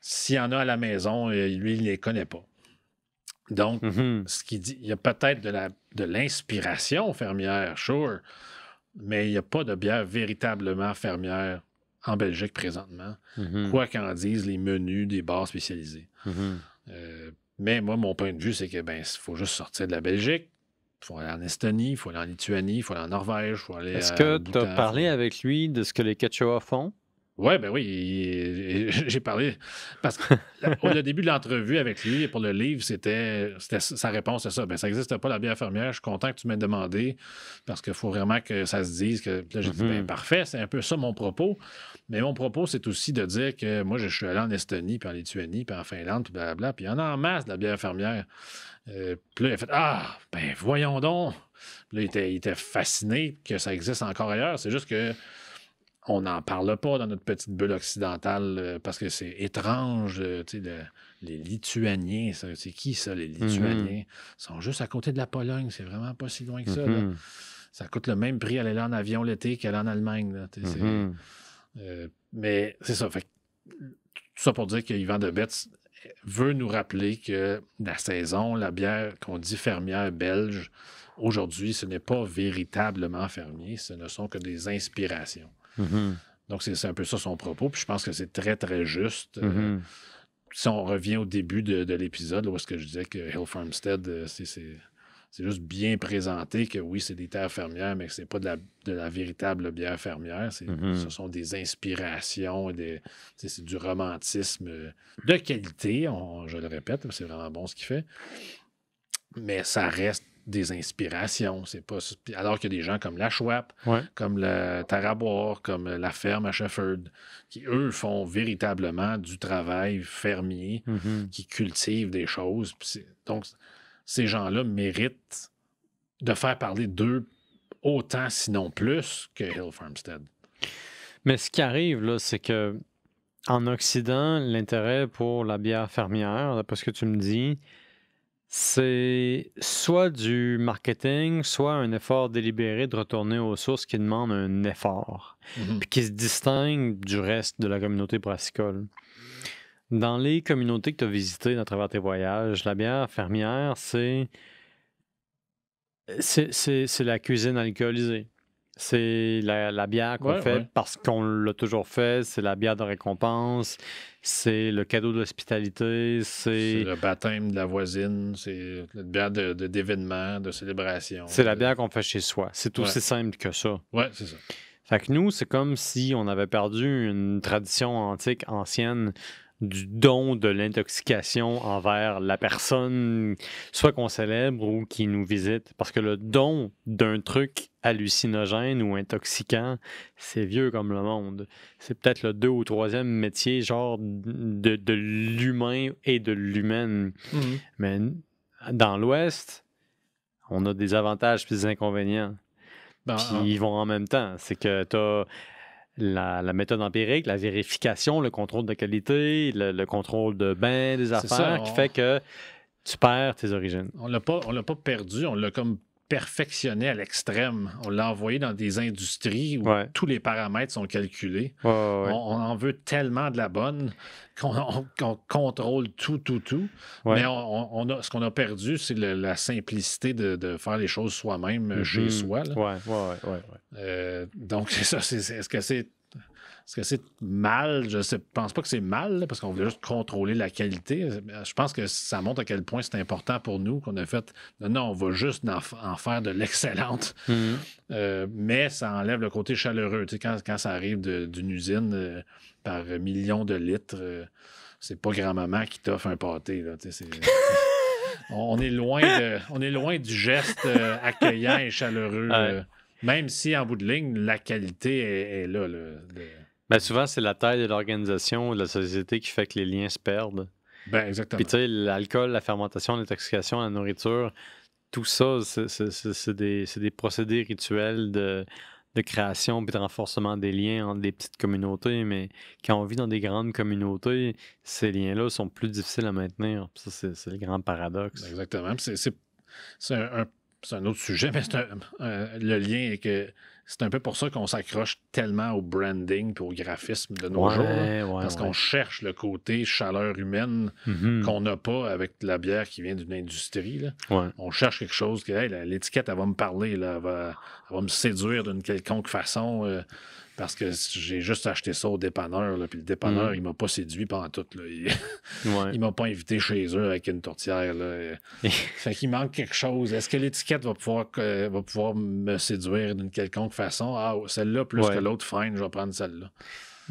Speaker 2: S'il y en a à la maison, lui, il ne les connaît pas. Donc, ce qu'il dit, il y a peut-être de l'inspiration fermière, sure, mais il n'y a pas de bière véritablement fermière en Belgique présentement,
Speaker 1: Mhm.
Speaker 2: quoi qu'en disent les menus des bars spécialisés.
Speaker 1: Mhm.
Speaker 2: Mais moi, mon point de vue, c'est que faut juste sortir de la Belgique. Il faut aller en Estonie, il faut aller en Lituanie, il faut aller en Norvège, il faut aller
Speaker 1: Est-ce
Speaker 2: à
Speaker 1: que tu as
Speaker 2: Bhoutan.
Speaker 1: parlé avec lui de ce que les Quechua font?
Speaker 2: Ouais, ben oui, j'ai parlé. Parce que au début de l'entrevue avec lui, pour le livre, c'était sa réponse à ça. Ben, ça n'existe pas, la bière fermière. Je suis content que tu m'aies demandé parce qu'il faut vraiment que ça se dise. Puis là, j'ai dit, ben parfait, c'est un peu ça mon propos. Mais mon propos, c'est aussi de dire que moi, je suis allé en Estonie, puis en Lituanie, puis en Finlande, puis blablabla, puis il y en a en masse de la bière fermière. Puis là, il a fait, ah, ben voyons donc. Puis là, il était fasciné que ça existe encore ailleurs. C'est juste que on n'en parle pas dans notre petite bulle occidentale parce que c'est étrange. Les Lituaniens, c'est qui ça, les Lituaniens? Ils sont juste à côté de la Pologne. C'est vraiment pas si loin que ça. Là. Ça coûte le même prix aller là en avion l'été qu'aller en Allemagne. Là, mais c'est ça. Fait tout ça pour dire que Yvan de Betz veut nous rappeler que la saison, la bière qu'on dit fermière belge, aujourd'hui, ce n'est pas véritablement fermier. Ce ne sont que des inspirations. Donc, c'est un peu ça son propos. Puis je pense que c'est très, très juste. Si on revient au début de l'épisode, où est-ce que je disais que Hill Farmstead, c'est juste bien présenté que oui, c'est des terres fermières, mais que c'est pas de la véritable bière fermière. Ce sont des inspirations, c'est du romantisme de qualité. Je le répète, c'est vraiment bon ce qu'il fait. Mais ça reste des inspirations. C'est pas... Alors qu'il y a des gens comme la Schwab, comme le Taraboire, comme la ferme à Shefford, qui, eux, font véritablement du travail fermier, qui cultivent des choses. Donc, ces gens-là méritent de faire parler d'eux autant, sinon plus, que Hill Farmstead.
Speaker 1: Mais ce qui arrive, là, c'est que en Occident, l'intérêt pour la bière fermière, d'après ce que tu me dis, c'est soit du marketing, soit un effort délibéré de retourner aux sources qui demande un effort, puis qui se distingue du reste de la communauté brassicole. Dans les communautés que tu as visitées à travers tes voyages, la bière fermière, c'est la cuisine alcoolisée. C'est la bière qu'on fait parce qu'on l'a toujours fait. C'est la bière de récompense. C'est le cadeau d'hospitalité. C'est
Speaker 2: le baptême de la voisine. C'est la bière d'événement, de célébration.
Speaker 1: C'est la bière qu'on fait chez soi. C'est aussi simple que ça.
Speaker 2: Ouais, c'est ça.
Speaker 1: Fait que nous, c'est comme si on avait perdu une tradition antique, ancienne, du don de l'intoxication envers la personne, soit qu'on célèbre ou qui nous visite. Parce que le don d'un truc hallucinogène ou intoxicant, c'est vieux comme le monde. C'est peut-être le 2e ou 3e métier, genre, de l'humain et de l'humaine. Mais dans l'Ouest, on a des avantages et des inconvénients. Puis ils vont en même temps. C'est que t'as la méthode empirique, la vérification, le contrôle de qualité, le contrôle de bain des affaires qui fait que tu perds tes origines.
Speaker 2: On l'a pas perdu, on l'a comme perfectionné à l'extrême. On l'a envoyé dans des industries où tous les paramètres sont calculés. On en veut tellement de la bonne qu'on contrôle tout. Mais ce qu'on a perdu, c'est la simplicité de faire les choses soi-même chez soi. Là. Donc, c'est ça. Est-ce que c'est mal? Je ne pense pas que c'est mal, là, parce qu'on voulait juste contrôler la qualité. Je pense que ça montre à quel point c'est important pour nous qu'on a fait... Non, on va juste en faire de l'excellente. Mais ça enlève le côté chaleureux. Tu sais, quand ça arrive d'une usine par millions de litres, c'est pas grand-maman qui t'offre un pâté. Là, tu sais, on est loin du geste accueillant et chaleureux. Même si, en bout de ligne, la qualité est là.
Speaker 1: Ben souvent, c'est la taille de l'organisation, de la société qui fait que les liens se perdent.
Speaker 2: Ben, exactement.
Speaker 1: Puis, tu sais, l'alcool, la fermentation, l'intoxication, la nourriture, tout ça, c'est des procédés rituels de création puis de renforcement des liens entre des petites communautés. Mais quand on vit dans des grandes communautés, ces liens-là sont plus difficiles à maintenir. Puis ça, c'est le grand paradoxe.
Speaker 2: Exactement. C'est un autre sujet, mais le lien est que c'est un peu pour ça qu'on s'accroche tellement au branding et au graphisme de nos jours. Parce qu'on cherche le côté chaleur humaine qu'on n'a pas avec la bière qui vient d'une industrie. Là. On cherche quelque chose que l'étiquette, elle va me parler, là, elle va me séduire d'une quelconque façon. parce que j'ai juste acheté ça au dépanneur, là, puis le dépanneur, il m'a pas séduit pendant tout. Là. Il m'a pas invité chez eux avec une tourtière. Là. Fait qu'il manque quelque chose. Est-ce que l'étiquette va pouvoir me séduire d'une quelconque façon? Ah, celle-là, plus que l'autre, fine, je vais prendre celle-là.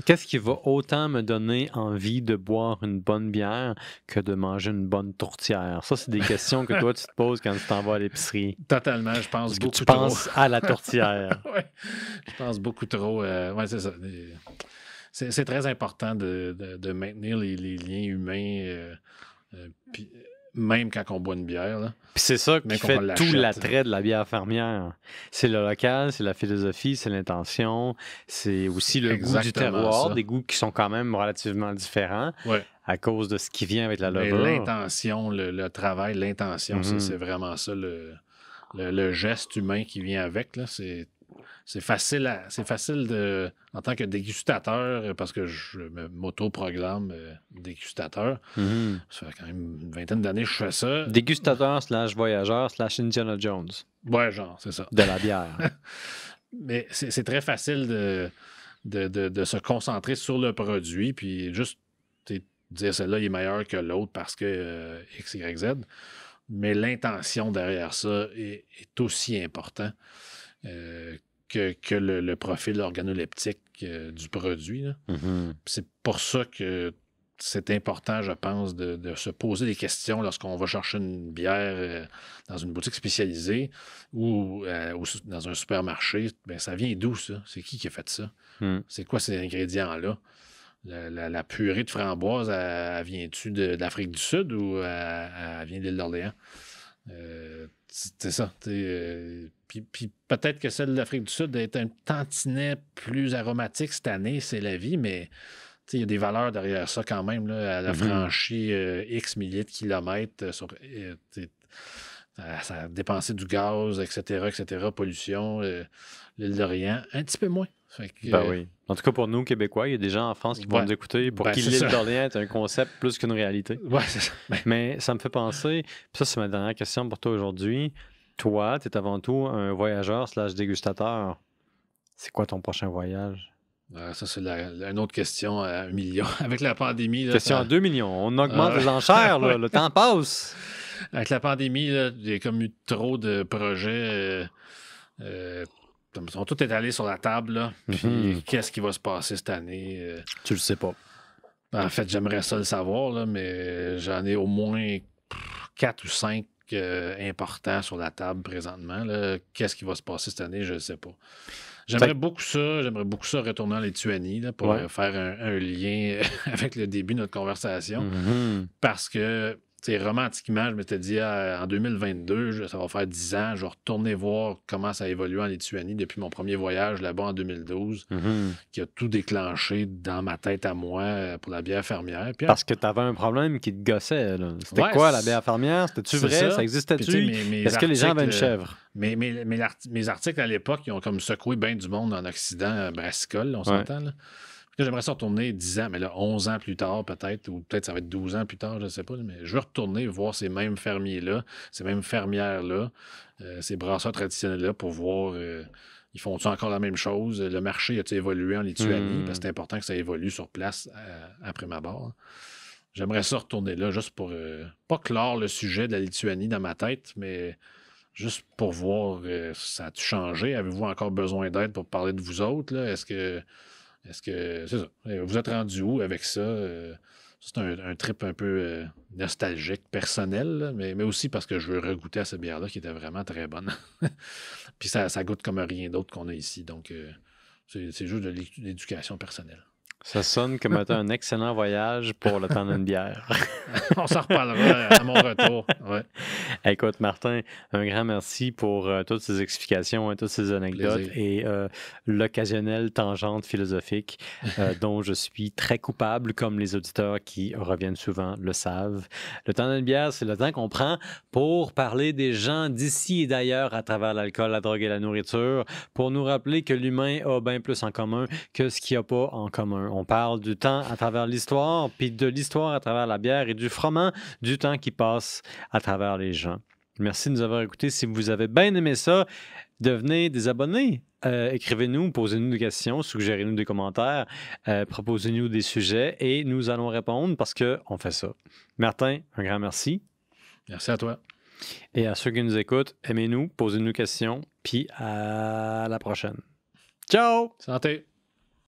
Speaker 1: Qu'est-ce qui va autant me donner envie de boire une bonne bière que de manger une bonne tourtière? Ça, c'est des questions que toi, tu te poses quand tu t'en vas à l'épicerie.
Speaker 2: Totalement, je pense
Speaker 1: Est-ce que
Speaker 2: beaucoup
Speaker 1: tu
Speaker 2: trop.
Speaker 1: penses à la tourtière?
Speaker 2: Oui, je pense beaucoup trop. Oui, c'est ça. C'est très important de maintenir les liens humains, puis même quand on boit une bière. Là.
Speaker 1: Puis c'est ça qui fait tout l'attrait de la bière fermière. C'est le local, c'est la philosophie, c'est l'intention, c'est aussi le goût du terroir, des goûts qui sont quand même relativement différents à cause de ce qui vient avec la levure.
Speaker 2: L'intention, le travail, l'intention, c'est vraiment ça, le geste humain qui vient avec. Là, c'est facile en tant que dégustateur, parce que je m'auto-programme dégustateur. Ça fait quand même une vingtaine d'années que je fais ça.
Speaker 1: Dégustateur / voyageur / Indiana Jones.
Speaker 2: Ouais, genre, c'est ça.
Speaker 1: De la bière.
Speaker 2: Mais c'est très facile de se concentrer sur le produit, puis juste dire celle-là il est meilleur que l'autre parce que X, Y, Z. Mais l'intention derrière ça est aussi important que le profil organoleptique du produit. Là. C'est pour ça que c'est important, je pense, de se poser des questions lorsqu'on va chercher une bière dans une boutique spécialisée ou dans un supermarché. Bien, ça vient d'où, ça? C'est qui a fait ça? C'est quoi ces ingrédients-là? La purée de framboise, elle vient-tu d'Afrique du Sud ou elle vient de l'île d'Orléans? C'est ça. Puis peut-être que celle d'Afrique du Sud est un tantinet plus aromatique cette année, c'est la vie, mais il y a des valeurs derrière ça quand même. Là. Elle a franchi X milliers de kilomètres. Ça a dépensé du gaz, etc., pollution. L'île d'Orléans, un petit peu moins.
Speaker 1: Oui. En tout cas, pour nous, Québécois, il y a des gens en France qui vont nous écouter pour qui l'île d'Orléans est un concept plus qu'une réalité.
Speaker 2: Oui, c'est ça.
Speaker 1: Mais ça me fait penser, puis ça, c'est ma dernière question pour toi aujourd'hui. Toi, tu es avant tout un voyageur / dégustateur. C'est quoi ton prochain voyage?
Speaker 2: Ça, c'est une autre question à 1 million. Avec la pandémie... Là,
Speaker 1: question à 2 millions. On augmente les enchères, là. Le temps passe.
Speaker 2: Avec la pandémie, il y a comme eu trop de projets... Ils sont tous étalés sur la table, là. Puis qu'est-ce qui va se passer cette année?
Speaker 1: Tu le sais pas.
Speaker 2: En fait, j'aimerais ça le savoir, là, mais j'en ai au moins 4 ou 5 importants sur la table présentement. Là. Qu'est-ce qui va se passer cette année? Je ne sais pas. J'aimerais beaucoup ça retourner en Lituanie là, pour faire un lien avec le début de notre conversation. Parce que romantiquement, je m'étais dit en 2022, ça va faire 10 ans, je vais retourner voir comment ça a évolué en Lituanie depuis mon premier voyage là-bas en 2012, qui a tout déclenché dans ma tête à moi pour la bière fermière. Puis,
Speaker 1: parce que tu avais un problème qui te gossait. Là. C'était quoi la bière fermière? C'était-tu vrai? Ça existait-tu? Est-ce que les gens avaient une chèvre?
Speaker 2: Mes articles à l'époque, ils ont comme secoué bien du monde en Occident brassicole, on s'entend, là. J'aimerais ça retourner 10 ans, mais là, 11 ans plus tard, peut-être, ou peut-être ça va être 12 ans plus tard, je ne sais pas, mais je veux retourner voir ces mêmes fermiers-là, ces mêmes fermières-là, ces brasseurs traditionnels-là pour voir, ils font-ils encore la même chose? Le marché a-t-il évolué en Lituanie? Parce que c'est important que ça évolue sur place après ma barre. J'aimerais ça retourner là, juste pour, pas clore le sujet de la Lituanie dans ma tête, mais juste pour voir, ça a-tu changé? Avez-vous encore besoin d'aide pour parler de vous autres? Là? Est-ce que c'est ça? Vous êtes rendu où avec ça? C'est un trip un peu nostalgique, personnel, là, mais aussi parce que je veux regoûter à cette bière-là qui était vraiment très bonne. Puis ça goûte comme rien d'autre qu'on a ici. Donc, c'est juste de l'éducation personnelle.
Speaker 1: Ça sonne comme étant un excellent voyage pour le temps d'une bière.
Speaker 2: On s'en reparlera à mon retour. Ouais.
Speaker 1: Écoute, Martin, un grand merci pour toutes ces explications et toutes ces anecdotes et l'occasionnelle tangente philosophique dont je suis très coupable, comme les auditeurs qui reviennent souvent le savent. Le temps d'une bière, c'est le temps qu'on prend pour parler des gens d'ici et d'ailleurs à travers l'alcool, la drogue et la nourriture, pour nous rappeler que l'humain a bien plus en commun que ce qu'il n'y a pas en commun. On parle du temps à travers l'histoire, puis de l'histoire à travers la bière et du froment du temps qui passe à travers les gens. Merci de nous avoir écoutés. Si vous avez bien aimé ça, devenez des abonnés. Écrivez-nous, posez-nous des questions, suggérez-nous des commentaires, proposez-nous des sujets et nous allons répondre parce qu'on fait ça. Martin, un grand merci.
Speaker 2: Merci à toi.
Speaker 1: Et à ceux qui nous écoutent, aimez-nous, posez-nous des questions, puis à la prochaine. Ciao!
Speaker 2: Santé!